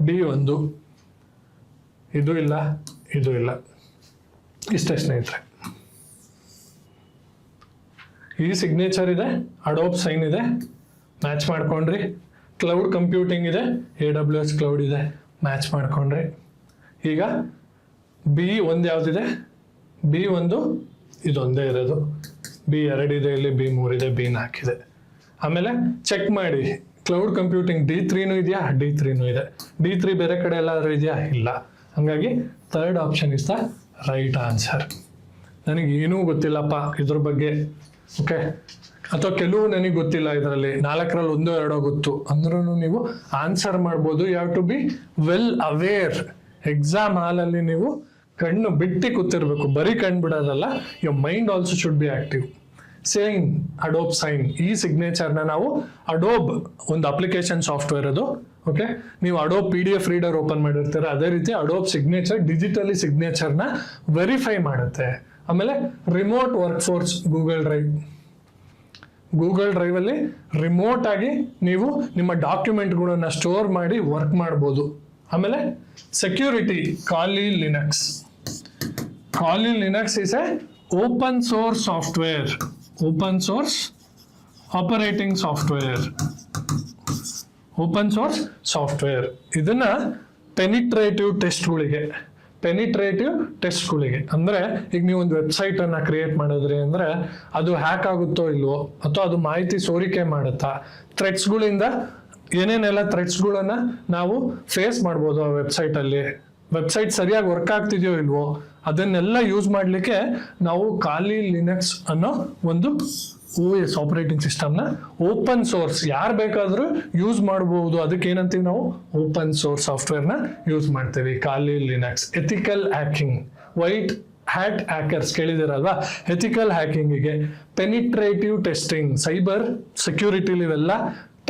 Speaker 1: D1 ಇದು ಇಲ್ಲ. ಇಷ್ಟೇ ಸ್ನೇಹಿತರೆ. ಈ ಸಿಗ್ನೇಚರ್ ಇದೆ, ಅಡೋಬ್ ಸೈನ್ ಇದೆ, ಮ್ಯಾಚ್ ಮಾಡ್ಕೊಂಡ್ರಿ. ಕ್ಲೌಡ್ ಕಂಪ್ಯೂಟಿಂಗ್ ಇದೆ, AWS ಕ್ಲೌಡ್ ಇದೆ, ಮ್ಯಾಚ್ ಮಾಡ್ಕೊಂಡ್ರಿ. ಈಗ B1 ಯಾವ್ದಿದೆ? B1 ಇದೊಂದೇ ಇರೋದು. B2 ಇದೆ, ಇಲ್ಲಿ B3 ಇದೆ, B4 ಇದೆ. ಆಮೇಲೆ ಚೆಕ್ ಮಾಡಿ, ಕ್ಲೌಡ್ ಕಂಪ್ಯೂಟಿಂಗ್ D3 ಇದೆಯಾ? D3 ಇದೆ. D3 ಬೇರೆ ಕಡೆ ಎಲ್ಲಾದ್ರೂ ಇದೆಯಾ? ಇಲ್ಲ. ಹಂಗಾಗಿ third option is the right answer. ನನಗೆ ಏನೂ ಗೊತ್ತಿಲ್ಲಪ್ಪ ಇದ್ರ ಬಗ್ಗೆ, ಓಕೆ, ಅಥವಾ ಕೆಲವು ನನಗೆ ಗೊತ್ತಿಲ್ಲ, ಇದರಲ್ಲಿ 4ರಲ್ಲಿ 1-2 ಗೊತ್ತು ಅಂದ್ರೂ ನೀವು ಆನ್ಸರ್ ಮಾಡ್ಬೋದು. You have to be well aware. Exam ಹಾಲಲ್ಲಿ ನೀವು ಕಣ್ಣು ಬಿಟ್ಟು ಕೂತಿರ್ಬೇಕು, ಬರೀ ಕಣ್ಣು ಬಿಡೋದಲ್ಲ. Your mind also should be active. Same Adobe sign, ಈ ಸಿಗ್ನೇಚರ್ನ ನಾವು ಅಡೋಬ್ ಒಂದು ಅಪ್ಲಿಕೇಶನ್ ಸಾಫ್ಟ್ವೇರ್ ಅದು. ಓಕೆ, ನೀವು ಅಡೋಬ್ PDF ರೀಡರ್ ಓಪನ್ ಮಾಡಿರ್ತೀರ, ಅದೇ ರೀತಿ ಅಡೋಬ್ ಸಿಗ್ನೇಚರ್ ಡಿಜಿಟಲಿ ಸಿಗ್ನೇಚರ್ನ ವೆರಿಫೈ ಮಾಡುತ್ತೆ. ಆಮೇಲೆ remote work force, Google Google drive ಅಲ್ಲಿ ರಿಮೋಟ್ ಆಗಿ ನೀವು ನಿಮ್ಮ ಡಾಕ್ಯುಮೆಂಟ್ಗಳನ್ನ ಸ್ಟೋರ್ ಮಾಡಿ ವರ್ಕ್ ಮಾಡ್ಬೋದು. ಆಮೇಲೆ ಸೆಕ್ಯೂರಿಟಿ, ಕಾಲಿ ಲಿನಕ್ಸ್. ಕಾಲಿ Linux is A open source software, open source operating software, open source software. ಇದನ್ನ ಪೆನಿಟ್ರೇಟಿವ್ ಟೆಸ್ಟ್ಗಳಿಗೆ ಅಂದ್ರೆ ಈಗ ನೀವು ಒಂದು ವೆಬ್ಸೈಟ್ ಅನ್ನ ಕ್ರಿಯೇಟ್ ಮಾಡಿದ್ರಿ ಅಂದ್ರೆ ಅದು ಹ್ಯಾಕ್ ಆಗುತ್ತೋ ಇಲ್ವೋ, ಅಥವಾ ಅದು ಮಾಹಿತಿ ಸೋರಿಕೆ ಮಾಡುತ್ತಾ, ಥ್ರೆಟ್ಸ್ಗಳಿಂದ ಏನೇನೆಲ್ಲ ಥ್ರೆಟ್ಸ್ಗಳನ್ನ ನಾವು ಫೇಸ್ ಮಾಡ್ಬೋದು ಆ ವೆಬ್ಸೈಟ್ ಸರಿಯಾಗಿ ವರ್ಕ್ ಆಗ್ತಿದೆಯೋ ಇಲ್ವೋ, ಅದನ್ನೆಲ್ಲ ಯೂಸ್ ಮಾಡಲಿಕ್ಕೆ ನಾವು ಕಾಲಿ ಲಿನಕ್ಸ್ ಅನ್ನೋ ಒಂದು OS ಆಪರೇಟಿಂಗ್ ಸಿಸ್ಟಮ್ನ ಓಪನ್ ಸೋರ್ಸ್ ಯಾರು ಬೇಕಾದರೂ ಯೂಸ್ ಮಾಡಬಹುದು. ಅದಕ್ಕೆ ಏನಂತೀವಿ ನಾವು ಓಪನ್ ಸೋರ್ಸ್ ಸಾಫ್ಟ್ವೇರ್ನ ಯೂಸ್ ಮಾಡ್ತೀವಿ. Kali Linux. Ethical hacking, white hat hackers ಕೇಳಿದಿರಲ್ವಾ, ಎಥಿಕಲ್ ಹ್ಯಾಕಿಂಗಿಗೆ ಪೆನಿಟ್ರೇಟಿವ್ ಟೆಸ್ಟಿಂಗ್, ಸೈಬರ್ ಸೆಕ್ಯೂರಿಟಿಲಿ ಇವೆಲ್ಲ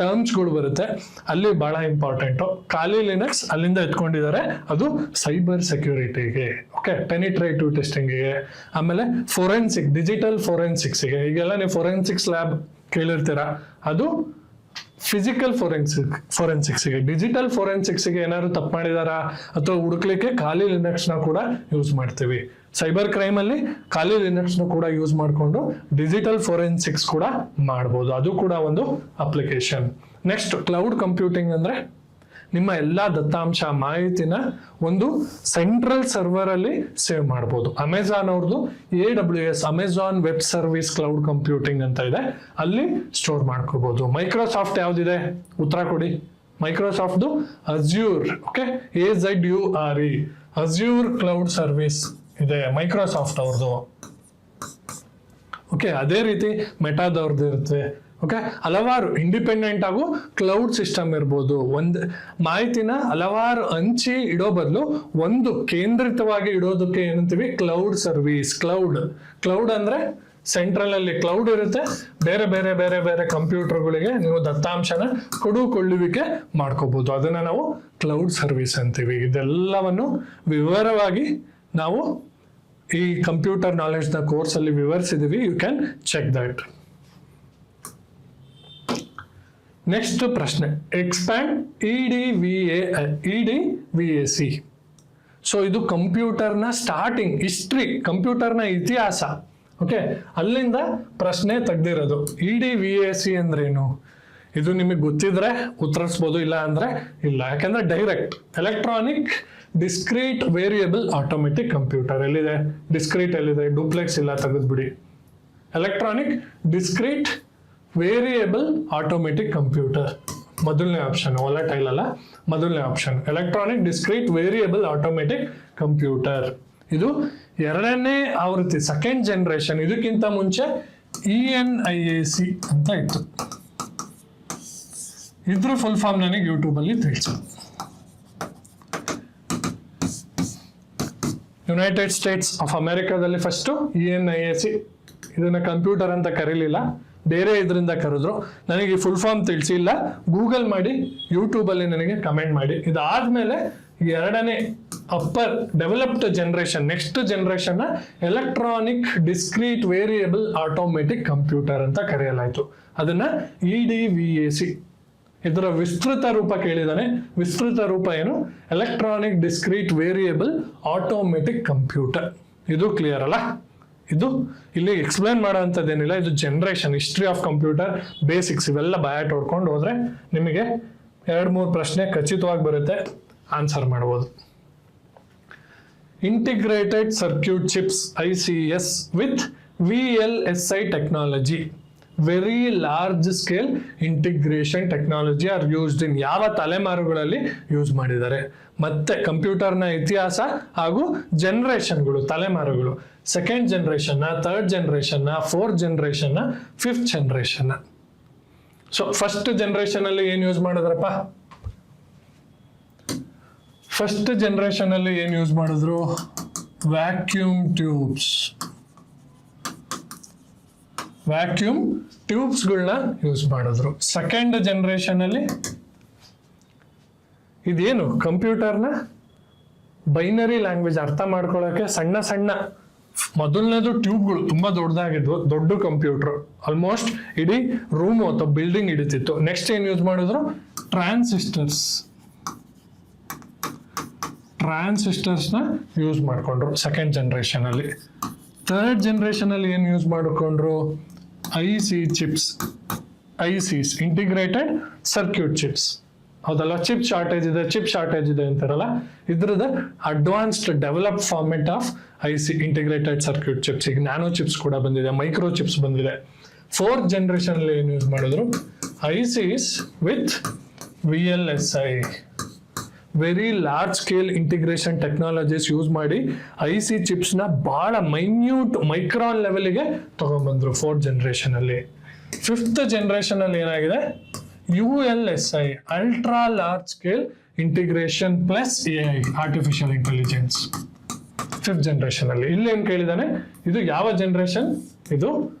Speaker 1: ಟರ್ಮ್ಸ್ಗಳು ಬರುತ್ತೆ, ಅಲ್ಲಿ ಬಹಳ ಇಂಪಾರ್ಟೆಂಟು. ಕಾಲಿ ಲಿನಕ್ಸ್ ಅಲ್ಲಿಂದ ಎತ್ಕೊಂಡಿದ್ದಾರೆ, ಅದು ಸೈಬರ್ ಸೆಕ್ಯೂರಿಟಿಗೆ, ಓಕೆ, ಪೆನಿಟ್ರೇಟಿವ್ ಟೆಸ್ಟಿಂಗಿಗೆ. ಆಮೇಲೆ ಫೋರೆನ್ಸಿಕ್, ಡಿಜಿಟಲ್ ಫೋರೆನ್ಸಿಕ್ಸ್ಗೆ. ಈಗೆಲ್ಲ ನೀವು ಫೋರೆನ್ಸಿಕ್ಸ್ ಲ್ಯಾಬ್ ಕೇಳಿರ್ತೀರಾ, ಅದು ಫಿಸಿಕಲ್ ಫೋರೆನ್ಸಿಕ್ಸ್ಗೆ. ಡಿಜಿಟಲ್ ಫೋರೆನ್ಸಿಕ್ಸ್ಗೆ ಏನಾದ್ರು ತಪ್ಪು ಮಾಡಿದಾರಾ ಅಥವಾ ಹುಡುಕ್ಲಿಕ್ಕೆ ಕಾಲಿ ಲಿನಕ್ಸ್ನ ಕೂಡ ಯೂಸ್ ಮಾಡ್ತೀವಿ. ಸೈಬರ್ ಕ್ರೈಮ್ ಅಲ್ಲಿ ಕಾಲಿ ಲಿನಕ್ಸ್ನ ಕೂಡ ಯೂಸ್ ಮಾಡಿಕೊಂಡು ಡಿಜಿಟಲ್ ಫೋರೆನ್ಸಿಕ್ಸ್ ಕೂಡ ಮಾಡ್ಬೋದು, ಅದು ಕೂಡ ಒಂದು ಅಪ್ಲಿಕೇಶನ್. ನೆಕ್ಸ್ಟ್ ಕ್ಲೌಡ್ ಕಂಪ್ಯೂಟಿಂಗ್ ಅಂದ್ರೆ ನಿಮ್ಮ ಎಲ್ಲಾ ದತ್ತಾಂಶ ಮಾಹಿತಿನ ಒಂದು ಸೆಂಟ್ರಲ್ ಸರ್ವರ್ ಅಲ್ಲಿ ಸೇವ್ ಮಾಡ್ಬೋದು. ಅಮೆಜಾನ್ ಅವ್ರದ್ದು AWS, Amazon web service cloud computing ಅಂತ ಇದೆ, ಅಲ್ಲಿ ಸ್ಟೋರ್ ಮಾಡ್ಕೋಬಹುದು. ಮೈಕ್ರೋಸಾಫ್ಟ್ ಯಾವ್ದಿದೆ ಉತ್ತರ ಕೊಡಿ. ಮೈಕ್ರೋಸಾಫ್ಟ್ದು Azure, okay, AZURE, Azure cloud service ಇದೆ ಮೈಕ್ರೋಸಾಫ್ಟ್ ಅವ್ರದ್ದು. ಓಕೆ, ಅದೇ ರೀತಿ ಮೆಟಾದವ್ರದ್ದು ಇರುತ್ತೆ. ಓಕೆ, ಹಲವಾರು ಇಂಡಿಪೆಂಡೆಂಟ್ ಆಗು ಕ್ಲೌಡ್ ಸಿಸ್ಟಮ್ ಇರ್ಬೋದು. ಒಂದು ಮಾಹಿತಿನ ಹಲವಾರು ಹಂಚಿ ಇಡೋ ಬದಲು ಒಂದು ಕೇಂದ್ರಿತವಾಗಿ ಇಡೋದಕ್ಕೆ ಏನಂತೀವಿ ಕ್ಲೌಡ್ ಸರ್ವಿಸ್. ಕ್ಲೌಡ್ ಅಂದ್ರೆ ಸೆಂಟ್ರಲ್ ಅಲ್ಲಿ ಕ್ಲೌಡ್ ಇರುತ್ತೆ, ಬೇರೆ ಬೇರೆ ಬೇರೆ ಬೇರೆ ಕಂಪ್ಯೂಟರ್ಗಳಿಗೆ ನೀವು ದತ್ತಾಂಶನ ಕೊಡುಕೊಳ್ಳುವಿಕೆ ಮಾಡ್ಕೋಬಹುದು, ಅದನ್ನ ನಾವು ಕ್ಲೌಡ್ ಸರ್ವಿಸ್ ಅಂತೀವಿ. ಇದೆಲ್ಲವನ್ನು ವಿವರವಾಗಿ ನಾವು ಈ ಕಂಪ್ಯೂಟರ್ ನಾಲೆಡ್ಜ್ ನ ಕೋರ್ಸ್ ಅಲ್ಲಿ ವಿವರಿಸಿದೀವಿ. You can check that. Next ಪ್ರಶ್ನೆ, ಎಕ್ಸ್ಪ್ಯಾಂಡ್ EDVAC. ಸೊ ಇದು ಕಂಪ್ಯೂಟರ್ನ ಸ್ಟಾರ್ಟಿಂಗ್ ಹಿಸ್ಟ್ರಿ, ಕಂಪ್ಯೂಟರ್ನ ಇತಿಹಾಸ. ಓಕೆ, ಅಲ್ಲಿಂದ ಪ್ರಶ್ನೆ ತೆಗ್ದಿರೋದು. EDVAC ಅಂದ್ರೇನು? ಇದು ನಿಮಗೆ ಗೊತ್ತಿದ್ರೆ ಉತ್ತರಿಸ್ಬೋದು, ಇಲ್ಲ ಅಂದ್ರೆ ಇಲ್ಲ. ಯಾಕಂದ್ರೆ direct electronic discrete variable automatic computer. ಎಲ್ಲಿದೆ ಡಿಸ್ಕ್ರೀಟ್, ಎಲ್ಲಿದೆ ಡೂಪ್ಲೆಕ್ಸ್, ಇಲ್ಲ ತೆಗೆದ್ಬಿಡಿ. Electronic discrete variable automatic computer ಮೊದಲನೇ ಆಪ್ಷನ್, ವಾಲಟೈಲ್ ಅಲ್ಲ, ಮೊದಲನೇ option electronic discrete variable automatic computer. ಇದು ಎರಡನೇ ಆವೃತ್ತಿ, ಸೆಕೆಂಡ್ ಜನರೇಷನ್. ಇದಕ್ಕಿಂತ ಮುಂಚೆ ENIAC ಅಂತ ಇತ್ತು. ಇದ್ರ ಫುಲ್ ಫಾರ್ಮ್ ನನಗೆ ಯೂಟ್ಯೂಬ್ ಅಲ್ಲಿ ತಿಳಿಸಿ. ಯುನೈಟೆಡ್ ಸ್ಟೇಟ್ಸ್ ಆಫ್ ಅಮೆರಿಕಾದಲ್ಲಿ ಫಸ್ಟ್ ENIAC, ಇದನ್ನ ಕಂಪ್ಯೂಟರ್ ಅಂತ ಕರೀಲಿಲ್ಲ, ಬೇರೆ ಇದರಿಂದ ಕರೆದ್ರು. ನನಗೆ ಈ ಫುಲ್ ಫಾರ್ಮ್ ತಿಳಿಸಿಲ್ಲ, ಗೂಗಲ್ ಮಾಡಿ ಯೂಟ್ಯೂಬ್ ಅಲ್ಲಿ ನನಗೆ ಕಮೆಂಟ್ ಮಾಡಿ. ಇದಾದ್ಮೇಲೆ ಎರಡನೇ upper developed generation, next generation electronic discrete variable automatic computer ಅಂತ ಕರೆಯಲಾಯಿತು. ಅದನ್ನ EDVAC. ಇದರ ವಿಸ್ತೃತ ರೂಪ ಕೇಳಿದಾನೆ. ವಿಸ್ತೃತ ರೂಪ ಏನು? Electronic discrete variable automatic computer. ಇದು ಕ್ಲಿಯರ್ ಅಲ್ಲ? ಇದು ಇಲ್ಲಿ ಎಕ್ಸ್ಪ್ಲೇನ್ ಮಾಡೋಂಥದ್ದೇನಿಲ್ಲ, ಇದು generation, history of computer, basics, ಇವೆಲ್ಲ ಬಯಾಟ್ ಹೊಡ್ಕೊಂಡು ಹೋದ್ರೆ ನಿಮಗೆ 2-3 ಪ್ರಶ್ನೆ ಖಚಿತವಾಗಿ ಬರುತ್ತೆ, ಆನ್ಸರ್ ಮಾಡ್ಬೋದು. Integrated circuit chips ICS with VLSI technology, very large scale integration technology are used in. ಯಾವ ತಲೆಮಾರುಗಳಲ್ಲಿ ಯೂಸ್ ಮಾಡಿದ್ದಾರೆ? ಮತ್ತೆ ಕಂಪ್ಯೂಟರ್ನ ಇತಿಹಾಸ ಹಾಗೂ ಜನರೇಷನ್ಗಳು, ತಲೆಮಾರುಗಳು, second generation, third generation, fourth generation, fifth generation. So first generation ಅಲ್ಲಿ ಏನ್ ಯೂಸ್ ಮಾಡಿದ್ರಪ್ಪ? ಫಸ್ಟ್ ಜನರೇಷನ್ ಅಲ್ಲಿ ಏನ್ ಯೂಸ್ ಮಾಡಿದ್ರು? ವ್ಯಾಕ್ಯೂಮ್ ಟ್ಯೂಬ್ಸ್ಗಳನ್ನ ಯೂಸ್ ಮಾಡಿದ್ರು. ಸೆಕೆಂಡ್ ಜನರೇಷನ್ ಅಲ್ಲಿ ಇದೇನು ಕಂಪ್ಯೂಟರ್ನ ಬೈನರಿ ಲ್ಯಾಂಗ್ವೇಜ್ ಅರ್ಥ ಮಾಡ್ಕೊಳ್ಳೋಕೆ ಸಣ್ಣ ಸಣ್ಣ ಮೊದಲನೇದು ಟ್ಯೂಬ್ಗಳು ತುಂಬಾ ದೊಡ್ಡದಾಗಿದ್ವು, ದೊಡ್ಡ ಕಂಪ್ಯೂಟರ್, ಆಲ್ಮೋಸ್ಟ್ ಇಡೀ ರೂಮ್ ಅಥವಾ ಬಿಲ್ಡಿಂಗ್ ಹಿಡಿತಿತ್ತು. ನೆಕ್ಸ್ಟ್ ಏನ್ ಯೂಸ್ ಮಾಡಿದ್ರು? ಟ್ರಾನ್ಸಿಸ್ಟರ್ಸ್ನ ಯೂಸ್ ಮಾಡ್ಕೊಂಡ್ರು ಸೆಕೆಂಡ್ ಜನರೇಷನ್ ಅಲ್ಲಿ. ಥರ್ಡ್ ಜನರೇಷನ್ ಅಲ್ಲಿ ಏನ್ ಯೂಸ್ ಮಾಡ್ಕೊಂಡ್ರು? ICs, integrated circuit chips. ಹೌದಲ್ಲ, ಚಿಪ್ ಶಾರ್ಟೇಜ್ ಇದೆ ಅಂತಾರಲ್ಲ, ಇದ್ರದ advanced develop format of IC, integrated circuit chips. ಈಗ ನ್ಯಾನೋ ಚಿಪ್ಸ್ ಕೂಡ ಬಂದಿದೆ, ಮೈಕ್ರೋ ಚಿಪ್ಸ್ ಬಂದಿದೆ. ಫೋರ್ತ್ ಜನರೇಷನ್ ಅಲ್ಲಿ ಏನು ಯೂಸ್ ಮಾಡಿದ್ರು? ICs with VLSI, very large scale integration technologies use ಮಾಡಿ ಐಸಿ ಚಿಪ್ಸ್ ನ ಬಹಳ ಮೈನ್ಯೂಟ್ ಮೈಕ್ರಾನ್ ಲೆವೆಲ್ಗೆ ತಗೊಂಡ್ಬಂದ್ರು ಫೋರ್ತ್ ಜನರೇಷನ್ ಅಲ್ಲಿ. ಫಿಫ್ತ್ ಜನರೇಷನ್ ಅಲ್ಲಿ ಏನಾಗಿದೆ? ULSI, ultra large scale integration plus AI, artificial intelligence. Fifth generation ಅಲ್ಲಿ. ಇಲ್ಲಿ ಏನ್ ಕೇಳಿದಾನೆ? ಇದು ಯಾವ ಜನರೇಷನ್? ಇದು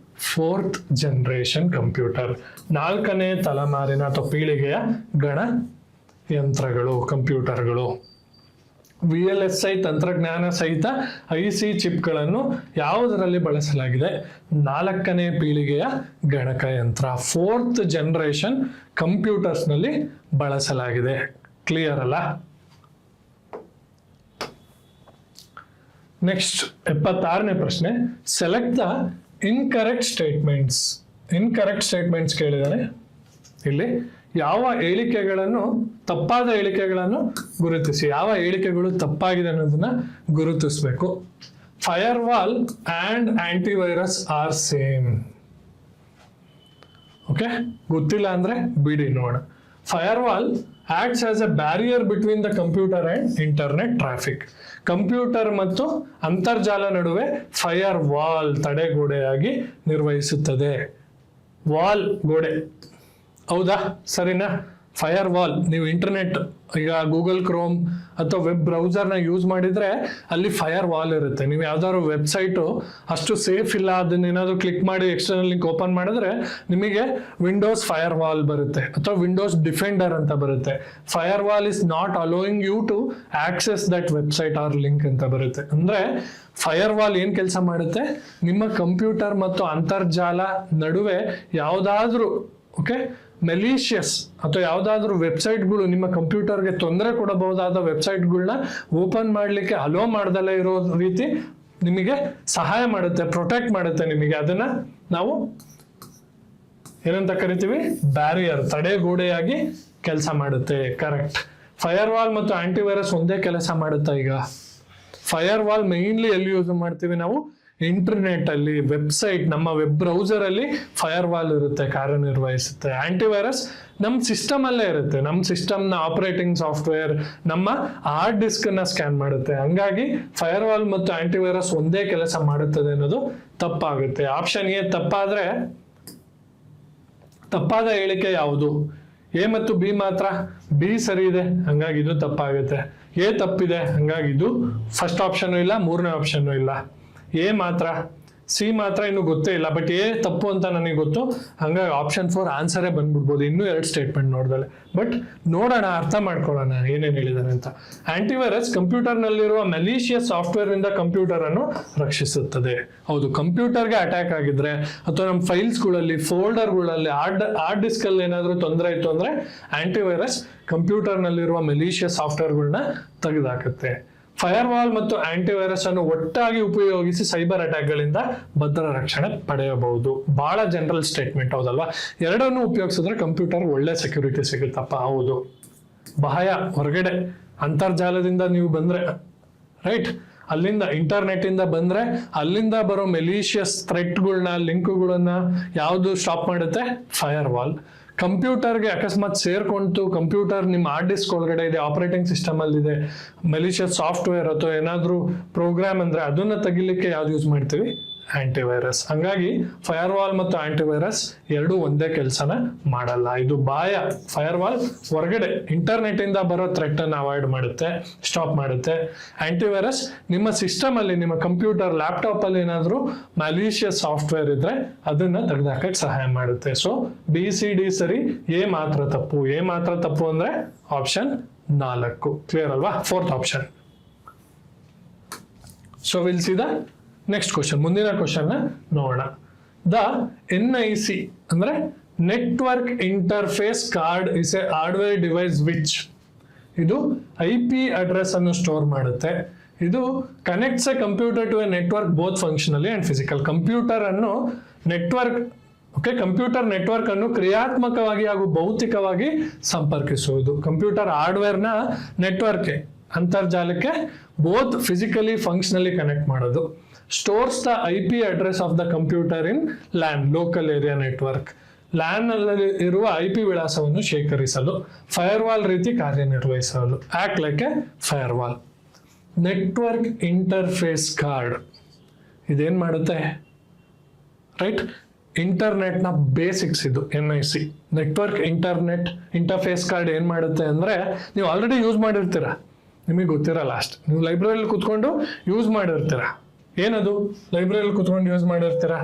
Speaker 1: ಫೋರ್ತ್ ಜನರೇಷನ್ ಕಂಪ್ಯೂಟರ್, 4ನೇ ತಲೆಮಾರಿನ ಅಥವಾ ಪೀಳಿಗೆಯ ಗಣ ಯಂತ್ರಗಳು, ಕಂಪ್ಯೂಟರ್ಗಳು. VLSI ತಂತ್ರಜ್ಞಾನ ಸಹಿತ ಐಸಿ ಚಿಪ್ಗಳನ್ನು ಯಾವುದರಲ್ಲಿ ಬಳಸಲಾಗಿದೆ? 4ನೇ ಪೀಳಿಗೆಯ ಗಣಕಯಂತ್ರ, ಫೋರ್ತ್ ಜನರೇಷನ್ ಕಂಪ್ಯೂಟರ್ಸ್ ನಲ್ಲಿ ಬಳಸಲಾಗಿದೆ. ಕ್ಲಿಯರ್ ಅಲ್ಲ? ನೆಕ್ಸ್ಟ್ 76ನೇ ಪ್ರಶ್ನೆ, ಸೆಲೆಕ್ಟ್ ದ ಇನ್ಕರೆಕ್ಟ್ ಸ್ಟೇಟ್ಮೆಂಟ್ಸ್ ಕೇಳಿದಾನೆ. ಇಲ್ಲಿ ಯಾವ ಹೇಳಿಕೆಗಳನ್ನು, ತಪ್ಪಾದ ಹೇಳಿಕೆಗಳನ್ನು ಗುರುತಿಸಿ. ಯಾವ ಹೇಳಿಕೆಗಳು ತಪ್ಪಾಗಿದೆ ಅನ್ನೋದನ್ನ ಗುರುತಿಸಬೇಕು. Fire wall and antivirus are same. Okay, ಗೊತ್ತಿಲ್ಲ ಅಂದ್ರೆ ಬಿಡಿ ನೋಡ. Fire wall acts as a barrier between the computer and internet traffic. Computer ಮತ್ತು ಅಂತರ್ಜಾಲ ನಡುವೆ ಫೈರ್ ವಾಲ್ ತಡೆಗೋಡೆಯಾಗಿ ನಿರ್ವಹಿಸುತ್ತದೆ. ವಾಲ್ ಗೋಡೆ, ಹೌದಾ? ಸರಿನಾ? ಫೈರ್ ವಾಲ್, ನೀವು ಇಂಟರ್ನೆಟ್ ಈಗ ಗೂಗಲ್ ಕ್ರೋಮ್ ಅಥವಾ ವೆಬ್ ಬ್ರೌಸರ್ನ ಯೂಸ್ ಮಾಡಿದ್ರೆ ಅಲ್ಲಿ ಫೈರ್ ವಾಲ್ ಇರುತ್ತೆ. ನೀವು ಯಾವ್ದಾದ್ರು ವೆಬ್ಸೈಟು ಅಷ್ಟು ಸೇಫ್ ಇಲ್ಲ, ಅದನ್ನೇನಾದ್ರು ಕ್ಲಿಕ್ ಮಾಡಿ ಎಕ್ಸ್ಟರ್ನಲ್ ಲಿಂಕ್ ಓಪನ್ ಮಾಡಿದ್ರೆ ನಿಮಗೆ ವಿಂಡೋಸ್ ಫೈರ್ ವಾಲ್ ಬರುತ್ತೆ ಅಥವಾ ವಿಂಡೋಸ್ ಡಿಫೆಂಡರ್ ಅಂತ ಬರುತ್ತೆ. Firewall is not allowing you to access that website or link ಅಂತ ಬರುತ್ತೆ. ಅಂದ್ರೆ ಫೈರ್ ವಾಲ್ ಏನ್ ಕೆಲಸ ಮಾಡುತ್ತೆ? ನಿಮ್ಮ ಕಂಪ್ಯೂಟರ್ ಮತ್ತು ಅಂತರ್ಜಾಲ ನಡುವೆ ಯಾವುದಾದ್ರೂ ಮೆಲಿಷಿಯಸ್ ಅಥವಾ ಯಾವುದಾದ್ರೂ ವೆಬ್ಸೈಟ್ಗಳು ನಿಮ್ಮ ಕಂಪ್ಯೂಟರ್ಗೆ ತೊಂದರೆ ಕೊಡಬಹುದಾದ ವೆಬ್ಸೈಟ್ಗಳನ್ನ ಓಪನ್ ಮಾಡಲಿಕ್ಕೆ ಅಲೋ ಮಾಡ್ದಲೇ ಇರೋ ರೀತಿ ನಿಮಗೆ ಸಹಾಯ ಮಾಡುತ್ತೆ, ಪ್ರೊಟೆಕ್ಟ್ ಮಾಡುತ್ತೆ ನಿಮಗೆ. ಅದನ್ನ ನಾವು ಏನಂತ ಕರಿತೀವಿ? ಬ್ಯಾರಿಯರ್, ತಡೆಗೋಡೆಯಾಗಿ ಕೆಲಸ ಮಾಡುತ್ತೆ. ಕರೆಕ್ಟ್. ಫೈರ್ ವಾಲ್ ಮತ್ತು ಆಂಟಿವೈರಸ್ ಒಂದೇ ಕೆಲಸ ಮಾಡುತ್ತಾ? ಈಗ ಫೈರ್ ವಾಲ್ ಮೇನ್ಲಿ ಎಲ್ಲಿ ಯೂಸ್ ಮಾಡ್ತೀವಿ ನಾವು? ಇಂಟರ್ನೆಟ್ ಅಲ್ಲಿ, ವೆಬ್ಸೈಟ್, ನಮ್ಮ ವೆಬ್ ಬ್ರೌಸರ್ ಅಲ್ಲಿ ಫೈರ್ ವಾಲ್ ಇರುತ್ತೆ, ಕಾರ್ಯನಿರ್ವಹಿಸುತ್ತೆ. ಆಂಟಿವೈರಸ್ ನಮ್ಮ ಸಿಸ್ಟಮ್ ಅಲ್ಲೇ ಇರುತ್ತೆ, ನಮ್ಮ ಸಿಸ್ಟಮ್ ನ ಆಪರೇಟಿಂಗ್ ಸಾಫ್ಟ್ವೇರ್, ನಮ್ಮ ಹಾರ್ಡ್ ಡಿಸ್ಕ್ ನ ಸ್ಕ್ಯಾನ್ ಮಾಡುತ್ತೆ. ಹಂಗಾಗಿ ಫೈರ್ ವಾಲ್ ಮತ್ತು ಆಂಟಿವೈರಸ್ ಒಂದೇ ಕೆಲಸ ಮಾಡುತ್ತದೆ ಅನ್ನೋದು ತಪ್ಪಾಗುತ್ತೆ. ಆಪ್ಷನ್ ಎ ತಪ್ಪಾದ್ರೆ ತಪ್ಪಾದ ಹೇಳಿಕೆ ಯಾವುದು? ಎ ಮತ್ತು ಬಿ ಮಾತ್ರ. ಬಿ ಸರಿ ಇದೆ, ಹಂಗಾಗಿ ಇದು ತಪ್ಪಾಗುತ್ತೆ. ಎ ತಪ್ಪಿದೆ, ಹಂಗಾಗಿ ಇದು ಫಸ್ಟ್ ಆಪ್ಷನ್ ಇಲ್ಲ, 3ನೇ ಆಪ್ಷನ್ ಇಲ್ಲ. ಎ ಮಾತ್ರ, ಸಿ ಮಾತ್ರ ಇನ್ನು ಗೊತ್ತೇ ಇಲ್ಲ, ಬಟ್ ಎ ತಪ್ಪು ಅಂತ ನನಗೆ ಗೊತ್ತು, ಹಂಗಾಗಿ ಆಪ್ಷನ್ 4 ಆನ್ಸರೇ ಬಂದ್ಬಿಡ್ಬೋದು. ಇನ್ನೂ 2 ಸ್ಟೇಟ್ಮೆಂಟ್ ನೋಡ್ದಲೆ. ಬಟ್ ನೋಡೋಣ, ಅರ್ಥ ಮಾಡ್ಕೊಳ್ಳೋಣ ಏನೇನು ಹೇಳಿದಾನೆ ಅಂತ. ಆಂಟಿವೈರಸ್ ಕಂಪ್ಯೂಟರ್ ನಲ್ಲಿರುವ ಮೆಲಿಷಿಯಸ್ ಸಾಫ್ಟ್ವೇರ್ ಇಂದ ಕಂಪ್ಯೂಟರ್ ಅನ್ನು ರಕ್ಷಿಸುತ್ತದೆ. ಹೌದು, ಕಂಪ್ಯೂಟರ್ಗೆ ಅಟ್ಯಾಕ್ ಆಗಿದ್ರೆ ಅಥವಾ ನಮ್ಮ ಫೈಲ್ಸ್ಗಳಲ್ಲಿ, ಫೋಲ್ಡರ್ಗಳಲ್ಲಿ, ಹಾರ್ಡ್ ಡಿಸ್ಕ್ ಅಲ್ಲಿ ಏನಾದರೂ ತೊಂದರೆ ಇತ್ತು ಅಂದ್ರೆ ಆಂಟಿವೈರಸ್ ಕಂಪ್ಯೂಟರ್ ನಲ್ಲಿರುವ ಮೆಲಿಷಿಯಸ್ ಸಾಫ್ಟ್ವೇರ್ಗಳನ್ನ ತೆಗೆದುಹಾಕುತ್ತೆ. ಫೈರ್ ವಾಲ್ ಮತ್ತು ಆಂಟಿವೈರಸ್ ಅನ್ನು ಒಟ್ಟಾಗಿ ಉಪಯೋಗಿಸಿ ಸೈಬರ್ ಅಟ್ಯಾಕ್ ಗಳಿಂದ ಭದ್ರ ರಕ್ಷಣೆ ಪಡೆಯಬಹುದು. ಬಹಳ ಜನರಲ್ ಸ್ಟೇಟ್ಮೆಂಟ್, ಹೌದಲ್ವಾ? ಎರಡನ್ನು ಉಪಯೋಗಿಸಿದ್ರೆ ಕಂಪ್ಯೂಟರ್ ಒಳ್ಳೆ ಸೆಕ್ಯೂರಿಟಿ ಸಿಗುತ್ತಪ್ಪ. ಹೌದು. ಬಾಹ್ಯ, ಹೊರಗಡೆ ಅಂತರ್ಜಾಲದಿಂದ ನೀವು ಬಂದ್ರೆ, ರೈಟ್, ಅಲ್ಲಿಂದ ಇಂಟರ್ನೆಟ್ ಇಂದ ಬಂದ್ರೆ ಅಲ್ಲಿಂದ ಬರೋ ಮೆಲಿಷಿಯಸ್ ಥ್ರೆಟ್ಗಳನ್ನ, ಲಿಂಕ್ಗಳನ್ನ ಯಾವುದು ಸ್ಟಾಪ್ ಮಾಡುತ್ತೆ? Fire wall. ಕಂಪ್ಯೂಟರ್ಗೆ ಅಕಸ್ಮಾತ್ ಸೇರ್ಕೊಂತು, ಕಂಪ್ಯೂಟರ್ ನಿಮ್ಮ ಹಾರ್ಡ್ ಡಿಸ್ಕ್ ಒಳಗಡೆ ಇದೆ, ಆಪರೇಟಿಂಗ್ ಸಿಸ್ಟಮ್ ಅಲ್ಲಿ ಇದೆ, ಮೆಲಿಷಿಯಸ್ ಸಾಫ್ಟ್ವೇರ್ ಅಥವಾ ಏನಾದ್ರೂ ಪ್ರೋಗ್ರಾಮ್ ಅಂದ್ರೆ ಅದನ್ನ ತೆಗಿಲಿಕ್ಕೆ ಯಾವ್ದು ಯೂಸ್ ಮಾಡ್ತೀವಿ? ಆಂಟಿವೈರಸ್. ಹಂಗಾಗಿ ಫೈರ್ ವಾಲ್ ಮತ್ತು ಆಂಟಿವೈರಸ್ ಎರಡೂ ಒಂದೇ ಕೆಲಸನ ಮಾಡಲ್ಲ. ಇದು ಬಾಹ್ಯ. ಫೈರ್ ವಾಲ್ ಹೊರಗಡೆ ಇಂಟರ್ನೆಟ್ ಇಂದ ಬರೋ ಥ್ರೆಟ್ ಅನ್ನು ಅವಾಯ್ಡ್ ಮಾಡುತ್ತೆ, ಸ್ಟಾಪ್ ಮಾಡುತ್ತೆ. ಆಂಟಿವೈರಸ್ ನಿಮ್ಮ ಸಿಸ್ಟಮ್ ಅಲ್ಲಿ, ನಿಮ್ಮ ಕಂಪ್ಯೂಟರ್, ಲ್ಯಾಪ್ಟಾಪ್ ಅಲ್ಲಿ ಏನಾದ್ರೂ ಮ್ಯಾಲಿಷಿಯಸ್ ಸಾಫ್ಟ್ವೇರ್ ಇದ್ರೆ ಅದನ್ನ ತೆಗೆದುಹಾಕಕ್ಕೆ ಸಹಾಯ ಮಾಡುತ್ತೆ. ಸೊ BCD ಸರಿ, ಎ ಮಾತ್ರ ತಪ್ಪು. ಎ ಮಾತ್ರ ತಪ್ಪು ಅಂದ್ರೆ ಆಪ್ಷನ್ 4. ಕ್ಲಿಯರ್ ಅಲ್ವಾ? 4th option. So will see the next question, ಮುಂದಿನ ಕ್ವಶನ್ ನೋಡೋಣ. ದ NIC ಅಂದ್ರೆ network interface card is a hardware device which, ಇದು IP ಅಡ್ರೆಸ್ ಅನ್ನು ಸ್ಟೋರ್ ಮಾಡುತ್ತೆ. ಇದು connects a computer to a network both functionally and physical. Computer ಅನ್ನು network computer network ಅನ್ನು ಕ್ರಿಯಾತ್ಮಕವಾಗಿ ಹಾಗೂ ಭೌತಿಕವಾಗಿ ಸಂಪರ್ಕಿಸುವುದು. ಕಂಪ್ಯೂಟರ್ ಹಾರ್ಡ್ವೇರ್ನ ನೆಟ್ವರ್ಕ್ ಅಂತರ್ಜಾಲಕ್ಕೆ ಬೋತ್ ಫಿಸಿಕಲಿ ಫಂಕ್ಷನಲಿ ಕನೆಕ್ಟ್ ಮಾಡೋದು. Stores the IP address of the computer in LAN local area network. LAN ಅಲ್ಲಿ ಇರುವ IP ವಿಳಾಸವನ್ನು ಶೇಖರಿಸಲು, ಫೈರ್ವಾಲ್ ರೀತಿ ಕಾರ್ಯನಿರ್ವಹಿಸಲು, act like A firewall. Network interface card ಇದೇನ್ ಮಾಡುತ್ತೆ, ರೈಟ್? ಇಂಟರ್ನೆಟ್ ನ ಬೇಸಿಕ್ಸ್ ಇದು NIC. ನೆಟ್ವರ್ಕ್ ಇಂಟರ್ಫೇಸ್ ಕಾರ್ಡ್ ಏನ್ ಮಾಡುತ್ತೆ ಅಂದ್ರೆ, ನೀವು ಆಲ್ರೆಡಿ ಯೂಸ್ ಮಾಡಿರ್ತೀರಾ, ನಿಮಗೆ ಗೊತ್ತಿರಲ್ಲ ಅಷ್ಟು. ನೀವು ಲೈಬ್ರರಿಯಲ್ಲಿ ಕುತ್ಕೊಂಡು ಯೂಸ್ ಮಾಡಿರ್ತೀರಾ. ಏನದು ಲೈಬ್ರರಿಯಲ್ಲಿ ಕುತ್ಕೊಂಡು ಯೂಸ್ ಮಾಡಿರ್ತೀರಾ?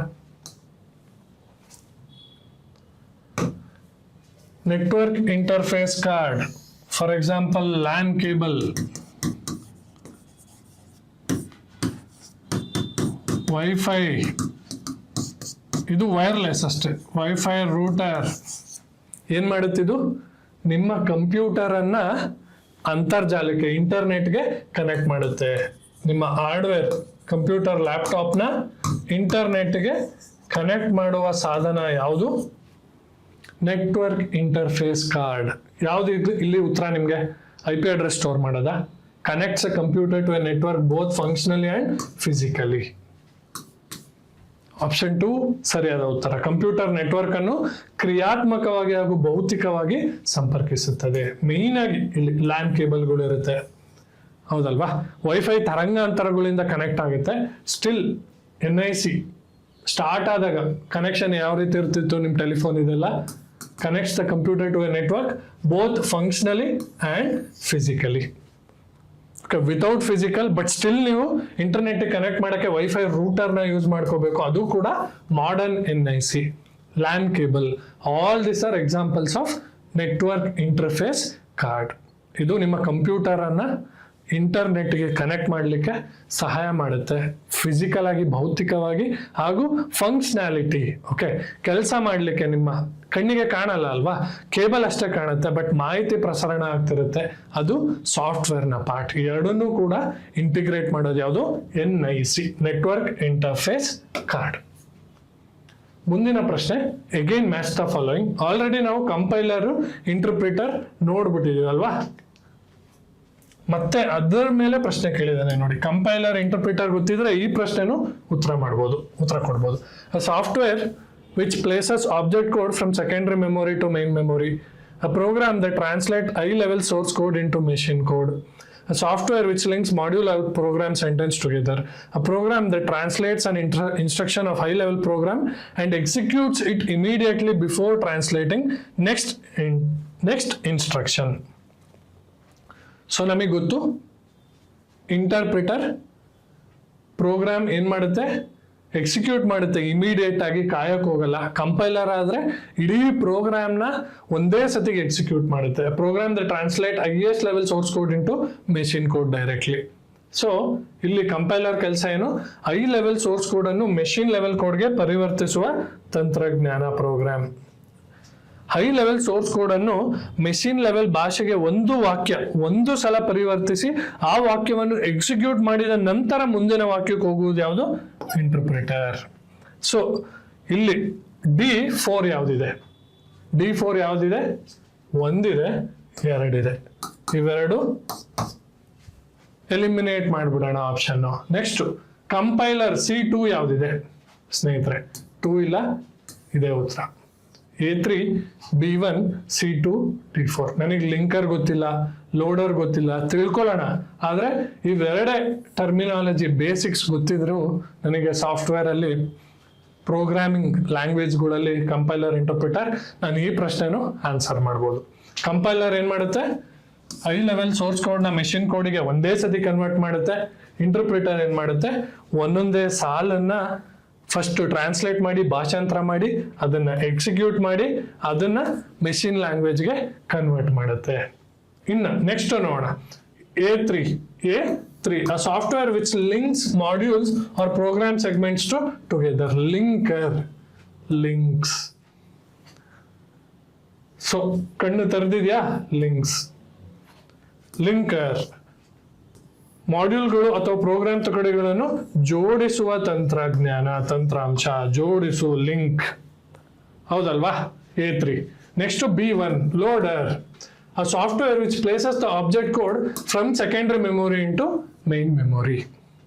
Speaker 1: Network interface card, for example LAN cable, wifi, ಇದು ವೈರ್ಲೆಸ್ ಅಷ್ಟೇ, ವೈಫೈ ರೂಟರ್. ಏನ್ ಮಾಡುತ್ತಿದ್ದು, ನಿಮ್ಮ ಕಂಪ್ಯೂಟರ್ ಅನ್ನ ಅಂತರ್ಜಾಲಕ್ಕೆ ಇಂಟರ್ನೆಟ್ಗೆ ಕನೆಕ್ಟ್ ಮಾಡುತ್ತೆ. ನಿಮ್ಮ ಹಾರ್ಡ್ವೇರ್ ಕಂಪ್ಯೂಟರ್ ಲ್ಯಾಪ್ಟಾಪ್ನ ಇಂಟರ್ನೆಟ್ಗೆ ಕನೆಕ್ಟ್ ಮಾಡುವ ಸಾಧನ ಯಾವುದು? Network interface card. ಯಾವುದು ಇಲ್ಲಿ ಉತ್ತರ ನಿಮಗೆ? IP ಅಡ್ರೆಸ್ ಸ್ಟೋರ್ ಮಾಡೋದಾ? Connects a computer to a network both functionally and physically. Option 2 ಸರಿಯಾದ ಉತ್ತರ. ಕಂಪ್ಯೂಟರ್ ನೆಟ್ವರ್ಕ್ ಅನ್ನು ಕ್ರಿಯಾತ್ಮಕವಾಗಿ ಹಾಗೂ ಭೌತಿಕವಾಗಿ ಸಂಪರ್ಕಿಸುತ್ತದೆ. ಮೇನ್ ಆಗಿ ಇಲ್ಲಿ LAN ಕೇಬಲ್ಗಳು ಇರುತ್ತೆ, ಹೌದಲ್ವಾ? ವೈಫೈ ತರಂಗಾಂತರಗಳಿಂದ ಕನೆಕ್ಟ್ ಆಗುತ್ತೆ. ಸ್ಟಿಲ್ NIC ಸ್ಟಾರ್ಟ್ ಆದಾಗ ಕನೆಕ್ಷನ್ ಯಾವ ರೀತಿ ಇರ್ತಿತ್ತು? ನಿಮ್ಮ ಟೆಲಿಫೋನ್ ಇದೆಲ್ಲ connects the computer to a network both functionally and physically. Without physical, but still ನೀವು ಇಂಟರ್ನೆಟ್ ಕನೆಕ್ಟ್ ಮಾಡಕ್ಕೆ ವೈಫೈ ರೂಟರ್ನ ಯೂಸ್ ಮಾಡ್ಕೋಬೇಕು. ಅದು ಕೂಡ modern NIC. LAN cable, all this are examples of network interface card. ಇದು ನಿಮ್ಮ computer ಅನ್ನ ಇಂಟರ್ನೆಟ್ಗೆ connect ಮಾಡಲಿಕ್ಕೆ ಸಹಾಯ ಮಾಡುತ್ತೆ, ಫಿಸಿಕಲ್ ಆಗಿ ಭೌತಿಕವಾಗಿ ಹಾಗೂ ಫಂಕ್ಷನಾಲಿಟಿ. ಕೆಲಸ ಮಾಡಲಿಕ್ಕೆ ನಿಮ್ಮ ಕಣ್ಣಿಗೆ ಕಾಣಲ್ಲ ಅಲ್ವಾ, ಕೇಬಲ್ ಅಷ್ಟೇ ಕಾಣುತ್ತೆ, ಬಟ್ ಮಾಹಿತಿ ಪ್ರಸರಣ ಆಗ್ತಿರುತ್ತೆ, ಅದು ಸಾಫ್ಟ್ವೇರ್ನ ಪಾರ್ಟ್. ಎರಡನ್ನೂ ಕೂಡ ಇಂಟಿಗ್ರೇಟ್ ಮಾಡೋದು ಯಾವುದು? NIC, network interface card. ಮುಂದಿನ ಪ್ರಶ್ನೆ, again match the following. Already ನಾವು ಕಂಪೈಲರ್ ಇಂಟರ್ಪ್ರಿಟರ್ ನೋಡ್ಬಿಟ್ಟಿದೀವಿ ಅಲ್ವಾ, ಮತ್ತೆ ಅದರ ಮೇಲೆ ಪ್ರಶ್ನೆ ಕೇಳಿದಾನೆ ನೋಡಿ. ಕಂಪೈಲರ್ ಇಂಟರ್ಪ್ರಿಟರ್ ಗೊತ್ತಿದ್ರೆ ಈ ಪ್ರಶ್ನೆನೂ ಉತ್ತರ ಕೊಡ್ಬೋದು. Software which places object code from secondary memory to main memory, a program that translates high-level source code into machine code, a software which links modular program sentence together, a program that translates an instruction of high-level program and executes it immediately before translating next instruction. So ನಮಗೆ ಗೊತ್ತು, interpreter program ಏನ್ ಮಾಡುತ್ತೆ? Execute ಮಾಡುತ್ತೆ, immediate ಆಗಿ ಕಾಯಕ್ ಹೋಗಲ್ಲ. Compiler ಆದ್ರೆ ಇಡೀ ಪ್ರೋಗ್ರಾಮ್ನ ಒಂದೇ ಸತಿಗೆ ಎಕ್ಸಿಕ್ಯೂಟ್ ಮಾಡುತ್ತೆ. Program the translate highest level source code into machine code directly. So ಇಲ್ಲಿ ಕಂಪೈಲರ್ ಕೆಲಸ ಏನು? ಹೈ ಲೆವೆಲ್ ಸೋರ್ಸ್ ಕೋಡ್ ಅನ್ನು ಮೆಷಿನ್ ಲೆವೆಲ್ ಕೋಡ್ಗೆ ಪರಿವರ್ತಿಸುವ ತಂತ್ರಜ್ಞಾನ program. High level source code ಅನ್ನು ಮೆಷಿನ್ ಲೆವೆಲ್ ಭಾಷೆಗೆ ಒಂದು ಸಲ ಪರಿವರ್ತಿಸಿ ಆ ವಾಕ್ಯವನ್ನು ಎಕ್ಸಿಕ್ಯೂಟ್ ಮಾಡಿದ ನಂತರ ಮುಂದಿನ ವಾಕ್ಯಕ್ಕೆ ಹೋಗುವುದು ಯಾವುದು? ಇಂಟರ್ಪ್ರಿಟರ್. ಸೊ ಇಲ್ಲಿ D4 ಯಾವ್ದಿದೆ? D4 ಯಾವ್ದಿದೆ? 1 ಇದೆ, 2 ಇದೆ. ಇವೆರಡು ಎಲಿಮಿನೇಟ್ ಮಾಡ್ಬಿಡೋಣ ಆಪ್ಷನ್. ನೆಕ್ಸ್ಟ್ ಕಂಪೈಲರ್ C2 ಯಾವ್ದಿದೆ ಸ್ನೇಹಿತರೆ? 2 ಇಲ್ಲ, ಇದೇ ಉತ್ತರ. A3, B1, C2, D4. ನನಗೆ ಲಿಂಕರ್ ಗೊತ್ತಿಲ್ಲ, ಲೋಡರ್ ಗೊತ್ತಿಲ್ಲ, ತಿಳ್ಕೊಳ್ಳೋಣ. ಆದ್ರೆ ಇವೆರಡೇ ಟರ್ಮಿನಾಲಜಿ ಬೇಸಿಕ್ಸ್ ಗೊತ್ತಿದ್ರು ನನಗೆ ಸಾಫ್ಟ್ವೇರ್ ಅಲ್ಲಿ ಪ್ರೋಗ್ರಾಮಿಂಗ್ ಲ್ಯಾಂಗ್ವೇಜ್ಗಳಲ್ಲಿ ಕಂಪೈಲರ್ ಇಂಟರ್ಪ್ರಿಟರ್ ನಾನು ಈ ಪ್ರಶ್ನೆನೂ ಆನ್ಸರ್ ಮಾಡ್ಬೋದು. ಕಂಪೈಲರ್ ಏನ್ ಮಾಡುತ್ತೆ? ಹೈ ಲೆವೆಲ್ ಸೋರ್ಸ್ ಕೋಡ್ ನ ಮೆಷಿನ್ ಕೋಡಿಗೆ ಒಂದೇ ಸತಿ ಕನ್ವರ್ಟ್ ಮಾಡುತ್ತೆ. ಇಂಟರ್ಪ್ರಿಟರ್ ಏನ್ ಮಾಡುತ್ತೆ? ಒಂದೊಂದೇ ಸಾಲನ್ನ ಫಸ್ಟ್ ಟ್ರಾನ್ಸ್ಲೇಟ್ ಮಾಡಿ, ಭಾಷಾಂತರ ಮಾಡಿ, ಅದನ್ನ ಎಕ್ಸಿಕ್ಯೂಟ್ ಮಾಡಿ, ಅದನ್ನ ಮೆಷಿನ್ ಲ್ಯಾಂಗ್ವೇಜ್ಗೆ ಕನ್ವರ್ಟ್ ಮಾಡುತ್ತೆ. ಇನ್ನು ನೆಕ್ಸ್ಟ್ ನೋಡೋಣ, A3, a software which links modules or program segments together. Links. So ಕಣ್ಣು ತೆರೆದಿದ್ಯಾ? ಲಿಂಕರ್ ಮಾಡ್ಯೂಲ್ಗಳು ಅಥವಾ ಪ್ರೋಗ್ರಾಮ್ ತುಕಡಿಗಳನ್ನು ಜೋಡಿಸುವ ತಂತ್ರಾಂಶ, ಜೋಡಿಸು, ಲಿಂಕ್. ಹೌದಲ್ವಾ? A3. Next B1, loader, a software which places the object code from secondary memory into main memory.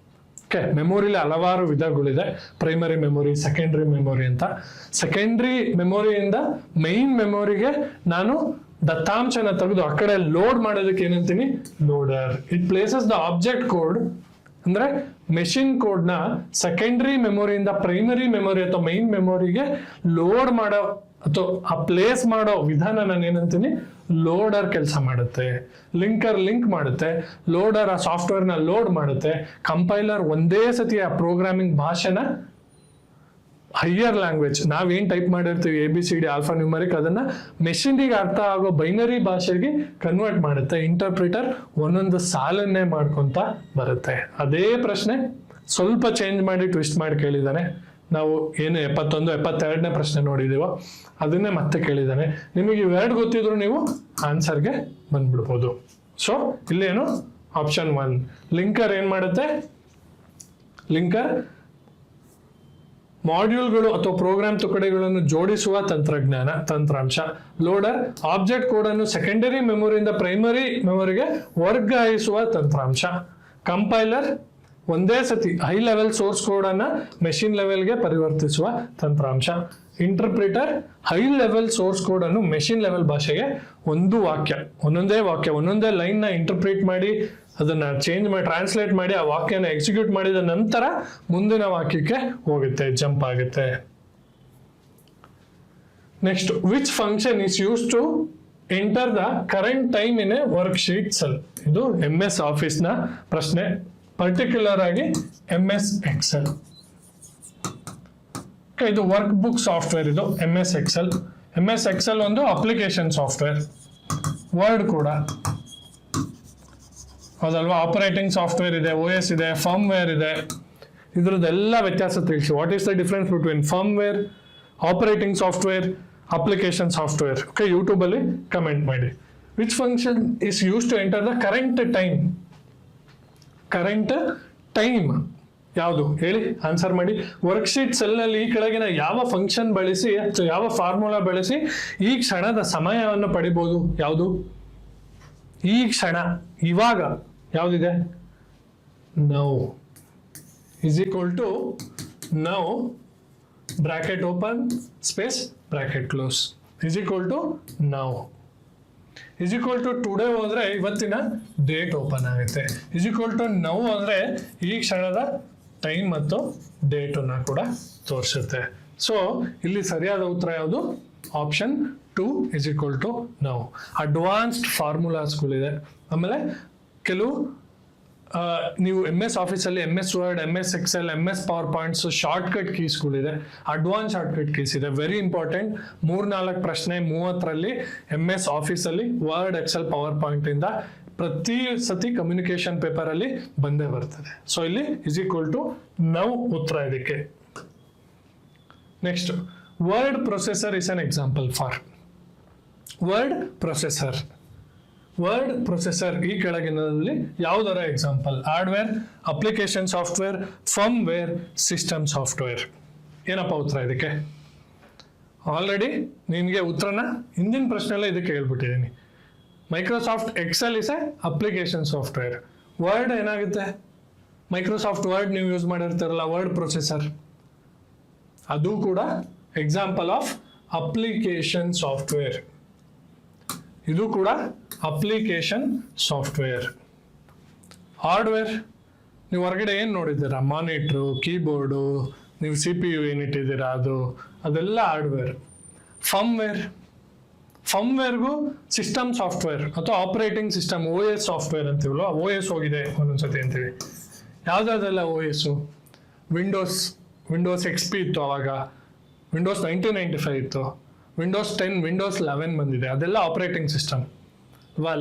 Speaker 1: Okay, ಮೆಮೊರಿಲಿ ಹಲವಾರು ವಿಧಗಳಿದೆ. Primary memory, secondary memory ಅಂತ. ಸೆಕೆಂಡ್ರಿ ಮೆಮೊರಿಯಿಂದ ಮೈನ್ ಮೆಮೊರಿಗೆ ನಾನು ದತ್ತಾಂಶನ ತೆಗೆದು ಆ ಕಡೆ ಲೋಡ್ ಮಾಡೋದಕ್ಕೆ ಏನಂತೀನಿ? Loader. It places the object code, ಅಂದ್ರೆ ಮೆಷಿನ್ ಕೋಡ್ ನ ಸೆಕೆಂಡ್ರಿ ಮೆಮೊರಿಯಿಂದ ಪ್ರೈಮರಿ ಮೆಮೊರಿ ಅಥವಾ ಮೈನ್ ಮೆಮೊರಿಗೆ ಲೋಡ್ ಮಾಡೋ ಅಥವಾ ಆ ಪ್ಲೇಸ್ ಮಾಡೋ ವಿಧಾನ ನಾನು ಏನಂತೀನಿ? ಲೋಡರ್ ಕೆಲಸ ಮಾಡುತ್ತೆ. ಲಿಂಕರ್ ಲಿಂಕ್ ಮಾಡುತ್ತೆ, ಲೋಡರ್ ಆ ಸಾಫ್ಟ್ವೇರ್ ನ ಲೋಡ್ ಮಾಡುತ್ತೆ, ಕಂಪೈಲರ್ ಒಂದೇ ಸತಿ ಆ ಪ್ರೋಗ್ರಾಮಿಂಗ್ ಭಾಷೆನ ಹೈಯರ್ ಲ್ಯಾಂಗ್ವೇಜ್ ನಾವೇನ್ ಟೈಪ್ ಮಾಡಿರ್ತೀವಿ ABCD ಆಲ್ಫಾ ನ್ಯೂಮರಿಕ್ ಅದನ್ನ ಮೆಷಿನ್ಗೆ ಅರ್ಥ ಆಗೋ ಬೈನರಿ ಭಾಷೆಗೆ ಕನ್ವರ್ಟ್ ಮಾಡುತ್ತೆ. ಇಂಟರ್ಪ್ರಿಟರ್ ಒಂದೊಂದು ಸಾಲನ್ನೇ ಮಾಡ್ಕೊಂತ ಬರುತ್ತೆ. ಅದೇ ಪ್ರಶ್ನೆ ಸ್ವಲ್ಪ ಚೇಂಜ್ ಮಾಡಿ ಟ್ವಿಸ್ಟ್ ಮಾಡಿ ಕೇಳಿದಾನೆ. ನಾವು ಏನು 71, 72ನೇ ಪ್ರಶ್ನೆ ನೋಡಿದೀವೋ ಅದನ್ನೇ ಮತ್ತೆ ಕೇಳಿದ್ದಾನೆ. ನಿಮಗೆ ಇವೆರಡು ಗೊತ್ತಿದ್ರು ನೀವು ಆನ್ಸರ್ಗೆ ಬಂದ್ಬಿಡ್ಬೋದು. ಸೊ ಇಲ್ಲೇನು ಆಪ್ಷನ್ 1 ಲಿಂಕರ್ ಏನ್ ಮಾಡುತ್ತೆ? ಮಾಡ್ಯೂಲ್ಗಳು ಅಥವಾ ಪ್ರೋಗ್ರಾಮ್ ತುಕಡಿಗಳನ್ನು ಜೋಡಿಸುವ ತಂತ್ರಾಂಶ. ಲೋಡರ್ ಆಬ್ಜೆಕ್ಟ್ ಕೋಡ್ ಅನ್ನು ಸೆಕೆಂಡರಿ ಮೆಮೊರಿಯಿಂದ ಪ್ರೈಮರಿ ಮೆಮೊರಿಗೆ ವರ್ಗಾಯಿಸುವ ತಂತ್ರಾಂಶ. ಕಂಪೈಲರ್ ಒಂದೇ ಸತಿ ಹೈ ಲೆವೆಲ್ ಸೋರ್ಸ್ ಕೋಡ್ ಅನ್ನ ಮೆಷಿನ್ ಲೆವೆಲ್ಗೆ ಪರಿವರ್ತಿಸುವ ತಂತ್ರಾಂಶ. Interpreter high level source code ಅನ್ನು ಮೆಷಿನ್ ಲೆವೆಲ್ ಭಾಷೆಗೆ ಒಂದೊಂದೇ ಲೈನ್ ನ ಇಂಟರ್ಪ್ರಿಟ್ ಮಾಡಿ ಅದನ್ನ ಚೇಂಜ್ ಮಾಡಿ ಟ್ರಾನ್ಸ್ಲೇಟ್ ಮಾಡಿ ಆ ವಾಕ್ಯನ ಎಕ್ಸಿಕ್ಯೂಟ್ ಮಾಡಿದ ನಂತರ ಮುಂದಿನ ವಾಕ್ಯಕ್ಕೆ ಹೋಗುತ್ತೆ, ಜಂಪ್ ಆಗುತ್ತೆ. Next, which function is use to enter the current time in a worksheet cell? ಇದು MS ಆಫೀಸ್ ನ ಪ್ರಶ್ನೆ, ಪರ್ಟಿಕ್ಯುಲರ್ ಆಗಿ MS ಎಕ್ಸೆಲ್. ಇದು ವರ್ಕ್ ಬುಕ್ ಸಾಫ್ಟ್ವೇರ್. ಇದು MS ಎಕ್ಸೆಲ್ ಒಂದು ಅಪ್ಲಿಕೇಶನ್ ಸಾಫ್ಟ್ವೇರ್. ವರ್ಡ್ ಕೂಡ ಹೌದಲ್ವಾ? ಆಪರೇಟಿಂಗ್ ಸಾಫ್ಟ್ವೇರ್ ಇದೆ, OS ಇದೆ, ಫರ್ಮ್ವೇರ್ ಇದೆ. ಇದ್ರದ್ದೆಲ್ಲ ವ್ಯತ್ಯಾಸ ತಿಳಿಸಿ. What is the difference between firmware, operating software, application software? Okay, YouTube ಅಲ್ಲಿ ಕಮೆಂಟ್ ಮಾಡಿ. Which function is use to enter the current time ಯಾವುದು ಹೇಳಿ? ಆನ್ಸರ್ ಮಾಡಿ. ವರ್ಕ್ಶೀಟ್ ಸೆಲ್ ನಲ್ಲಿ ಈ ಕೆಳಗಿನ ಯಾವ ಫಂಕ್ಷನ್ ಬಳಸಿ ಅಥವಾ ಯಾವ ಫಾರ್ಮುಲಾ ಬಳಸಿ ಈ ಕ್ಷಣದ ಸಮಯವನ್ನು ಪಡಿಬಹುದು? ಯಾವುದು? ಈ ಕ್ಷಣ, ಇವಾಗ ಯಾವ್ದಿದೆ? Now is equal to now bracket open space bracket close is equal to now. Is equal to today ಹೋದ್ರೆ ಇವತ್ತಿನ ಡೇಟ್ ಓಪನ್ ಆಗುತ್ತೆ. ಇಸ್ ಈಕ್ವಲ್ ಟು ನೌ ಅಂದ್ರೆ ಈ ಕ್ಷಣದ ಟೈಮ್ ಮತ್ತು ಡೇಟ್ ಅನ್ನ ಕೂಡ ತೋರಿಸುತ್ತೆ. ಸೊ ಇಲ್ಲಿ ಸರಿಯಾದ ಉತ್ತರ ಯಾವುದು? Option 2 is equal to now. Advanced ಫಾರ್ಮುಲಾಸ್ಗಳಿದೆ. ಆಮೇಲೆ ಕೆಲವು ನೀವು MS ಆಫೀಸಲ್ಲಿ MS Word, MS Excel, MS PowerPoint's shortcut ಕೀಸ್ಗಳಿದೆ, ಅಡ್ವಾನ್ಸ್ ಶಾರ್ಟ್ ಕಟ್ ಕೀಸ್ ಇದೆ. Very important. 3-4 ಪ್ರಶ್ನೆ 30ರಲ್ಲಿ MS ಆಫೀಸಲ್ಲಿ ವರ್ಡ್, ಎಕ್ಸೆಲ್, ಪವರ್ ಪಾಯಿಂಟ್ ಇಂದ ಪ್ರತಿ ಸತಿ ಕಮ್ಯುನಿಕೇಶನ್ ಪೇಪರ್ ಅಲ್ಲಿ ಬಂದೇ ಬರ್ತದೆ. ಸೊ ಇಲ್ಲಿ ಇಸ್ ಈಕ್ವಲ್ ಟು ನೌ ಉತ್ತರ ಇದಕ್ಕೆ. Next, word processor is an example for. Word processor ಈ ಕೆಳಗಿನಲ್ಲಿ ಯಾವುದರ example? Hardware, application software, firmware, system software. ಏನಪ್ಪ ಉತ್ತರ ಇದಕ್ಕೆ? ಆಲ್ರೆಡಿ ನಿನಗೆ ಉತ್ತರನ ಹಿಂದಿನ ಪ್ರಶ್ನೆಲ್ಲ ಇದಕ್ಕೆ ಹೇಳ್ಬಿಟ್ಟಿದ್ದೀನಿ. Microsoft Excel is a application software. Word ಏನಾಗುತ್ತೆ? ಮೈಕ್ರೋಸಾಫ್ಟ್ ವರ್ಡ್ ನೀವು ಯೂಸ್ ಮಾಡಿರ್ತಾರಲ್ಲ, ವರ್ಡ್ ಪ್ರೊಸೆಸರ್, ಅದು ಕೂಡ ಎಕ್ಸಾಂಪಲ್ ಆಫ್ ಅಪ್ಲಿಕೇಶನ್ ಸಾಫ್ಟ್ವೇರ್. ಇದು ಕೂಡ ಅಪ್ಲಿಕೇಶನ್ ಸಾಫ್ಟ್ವೇರ್. ಹಾರ್ಡ್ವೇರ್, ನೀವು ಹೊರಗಡೆ ಏನು ನೋಡಿದ್ದೀರಾ? ಮಾನಿಟ್ರು, ಕೀಬೋರ್ಡು, ನೀವು CPU ಏನಿಟ್ಟಿದ್ದೀರಾ ಅದೆಲ್ಲ ಹಾರ್ಡ್ವೇರ್. ಫರ್ಮ್ವೇರ್ಗೂ ಸಿಸ್ಟಮ್ ಸಾಫ್ಟ್ವೇರ್ ಅಥವಾ ಆಪರೇಟಿಂಗ್ ಸಿಸ್ಟಮ್, OS ಸಾಫ್ಟ್ವೇರ್ ಅಂತೀವಲ್ಲ, OS ಹೋಗಿದೆ ಒಂದೊಂದ್ಸತಿ ಅಂತೀವಿ. ಯಾವುದಾದೆಲ್ಲ OS? ವಿಂಡೋಸ್ XP ಇತ್ತು, ಅವಾಗ ವಿಂಡೋಸ್ 1995 ಇತ್ತು, ವಿಂಡೋಸ್ 10, ವಿಂಡೋಸ್ 11 ಬಂದಿದೆ, ಅದೆಲ್ಲ operating system.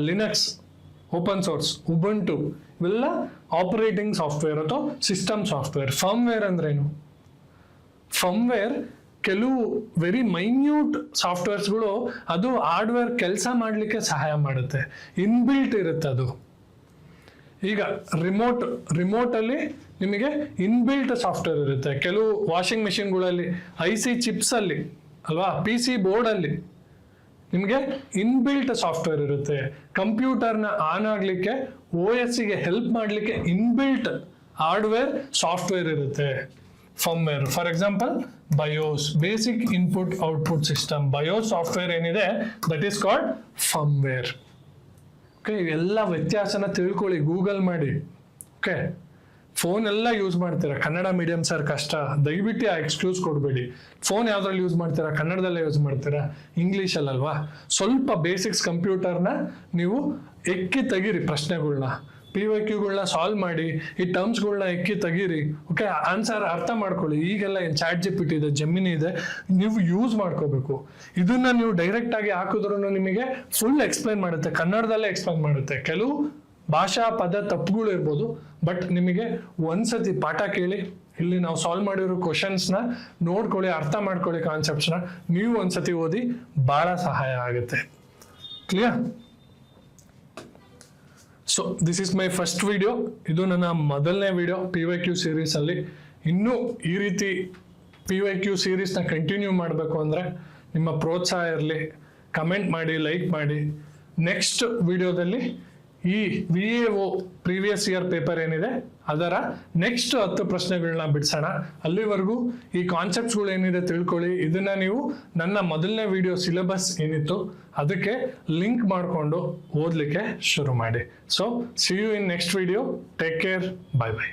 Speaker 1: Linux open source, Ubuntu ಇವೆಲ್ಲ ಆಪರೇಟಿಂಗ್ ಸಾಫ್ಟ್ವೇರ್ ಅಥವಾ ಸಿಸ್ಟಮ್ ಸಾಫ್ಟ್ವೇರ್. ಫರ್ಮ್ವೇರ್ ಅಂದ್ರೇನು? ಫರ್ಮ್ವೇರ್ ಕೆಲವು ವೆರಿ ಮೈನ್ಯೂಟ್ ಸಾಫ್ಟ್ವೇರ್ಸ್ಗಳು ಅದು ಹಾರ್ಡ್ವೇರ್ ಕೆಲಸ ಮಾಡಲಿಕ್ಕೆ ಸಹಾಯ ಮಾಡುತ್ತೆ, ಇನ್ಬಿಲ್ಟ್ ಇರುತ್ತೆ ಅದು. ಈಗ ರಿಮೋಟಲ್ಲಿ ನಿಮಗೆ ಇನ್ಬಿಲ್ಟ್ ಸಾಫ್ಟ್ವೇರ್ ಇರುತ್ತೆ. ಕೆಲವು ವಾಷಿಂಗ್ ಮೆಷಿನ್ಗಳಲ್ಲಿ, IC ಚಿಪ್ಸ್ ಅಲ್ಲಿ ಅಲ್ವಾ, PC ಬೋರ್ಡಲ್ಲಿ ನಿಮಗೆ ಇನ್ಬಿಲ್ಟ್ ಸಾಫ್ಟ್ವೇರ್ ಇರುತ್ತೆ. ಕಂಪ್ಯೂಟರ್ನ ಆನ್ ಆಗಲಿಕ್ಕೆ OSಗೆ ಹೆಲ್ಪ್ ಮಾಡಲಿಕ್ಕೆ ಇನ್ಬಿಲ್ಟ್ ಹಾರ್ಡ್ವೇರ್ ಸಾಫ್ಟ್ವೇರ್ ಇರುತ್ತೆ. Firmware for example BIOS, basic input output system. BIOS software ಏನಿದೆ that is called firmware. Okay, ಇವೆಲ್ಲ ವ್ಯತ್ಯಾಸನ ತಿಳ್ಕೊಳ್ಳಿ, ಗೂಗಲ್ ಮಾಡಿ. ಓಕೆ, ಫೋನ್ ಎಲ್ಲ ಯೂಸ್ ಮಾಡ್ತೀರಾ, ಕನ್ನಡ ಮೀಡಿಯಂ ಸರ್ ಕಷ್ಟ, ದಯವಿಟ್ಟು ಆ ಎಕ್ಸ್ಕ್ಯೂಸ್ ಕೊಡಬೇಡಿ. ಫೋನ್ ಯಾವ್ದ್ರಲ್ಲಿ ಯೂಸ್ ಮಾಡ್ತೀರಾ? ಕನ್ನಡದಲ್ಲೇ ಯೂಸ್ ಮಾಡ್ತೀರಾ, ಇಂಗ್ಲೀಷಲ್ಲಲ್ವಾ? ಸ್ವಲ್ಪ ಬೇಸಿಕ್ಸ್ ಕಂಪ್ಯೂಟರ್ನ ನೀವು ಎಕ್ಕಿ ತೆಗೀರಿ, ಪ್ರಶ್ನೆಗಳ್ನ PYQಗಳನ್ನ ಸಾಲ್ವ್ ಮಾಡಿ, ಈ ಟರ್ಮ್ಸ್ಗಳನ್ನ ಎಕ್ಕಿ ತೆಗೀರಿ. ಓಕೆ, ಆನ್ಸರ್ ಅರ್ಥ ಮಾಡ್ಕೊಳ್ಳಿ. ಈಗೆಲ್ಲ ಏನು ChatGPT ಇದೆ, ಜೆಮಿನಿ ಇದೆ, ನೀವು ಯೂಸ್ ಮಾಡ್ಕೋಬೇಕು. ಇದನ್ನ ನೀವು ಡೈರೆಕ್ಟ್ ಆಗಿ ಹಾಕಿದ್ರು ನಿಮಗೆ ಫುಲ್ ಎಕ್ಸ್ಪ್ಲೈನ್ ಮಾಡುತ್ತೆ, ಕನ್ನಡದಲ್ಲೇ ಎಕ್ಸ್ಪ್ಲೈನ್ ಮಾಡುತ್ತೆ. ಕೆಲವು ಭಾಷಾ ಪದ ತಪ್ಪುಗಳು ಇರ್ಬೋದು, ಬಟ್ ನಿಮಗೆ ಒಂದ್ಸತಿ ಪಾಠ ಕೇಳಿ, ಇಲ್ಲಿ ನಾವು ಸಾಲ್ವ್ ಮಾಡಿರೋ ಕ್ವಶನ್ಸ್ನ ನೋಡ್ಕೊಳ್ಳಿ, ಅರ್ಥ ಮಾಡ್ಕೊಳ್ಳಿ, ಕಾನ್ಸೆಪ್ಟ್ಸ್ನ ನೀವು ಒಂದ್ಸತಿ ಓದಿ, ಬಹಳ ಸಹಾಯ ಆಗುತ್ತೆ. Clear? So this is my first video. ಇದು ನನ್ನ ಮೊದಲನೇ ವಿಡಿಯೋ PYQ ಸೀರೀಸ್ ಅಲ್ಲಿ. ಇನ್ನೂ ಈ ರೀತಿ PYQ ಸೀರೀಸ್ನ ಕಂಟಿನ್ಯೂ ಮಾಡಬೇಕು ಅಂದರೆ ನಿಮ್ಮ ಪ್ರೋತ್ಸಾಹ ಇರಲಿ, ಕಮೆಂಟ್ ಮಾಡಿ, ಲೈಕ್ ಮಾಡಿ. ನೆಕ್ಸ್ಟ್ ವಿಡಿಯೋದಲ್ಲಿ ಈ VAO ಪ್ರೀವಿಯಸ್ ಇಯರ್ ಪೇಪರ್ ಏನಿದೆ ಅದರ ನೆಕ್ಸ್ಟ್ 10 ಪ್ರಶ್ನೆಗಳನ್ನ ಬಿಡಿಸೋಣ. ಅಲ್ಲಿವರೆಗೂ ಈ ಕಾನ್ಸೆಪ್ಟ್ಸ್ಗಳು ಏನಿದೆ ತಿಳ್ಕೊಳ್ಳಿ. ಇದನ್ನ ನೀವು ನನ್ನ ಮೊದಲನೇ ವಿಡಿಯೋ ಸಿಲೆಬಸ್ ಏನಿತ್ತು ಅದಕ್ಕೆ ಲಿಂಕ್ ಮಾಡಿಕೊಂಡು ಓದಲಿಕ್ಕೆ ಶುರು ಮಾಡಿ. So see you in next video. Take care. Bye by.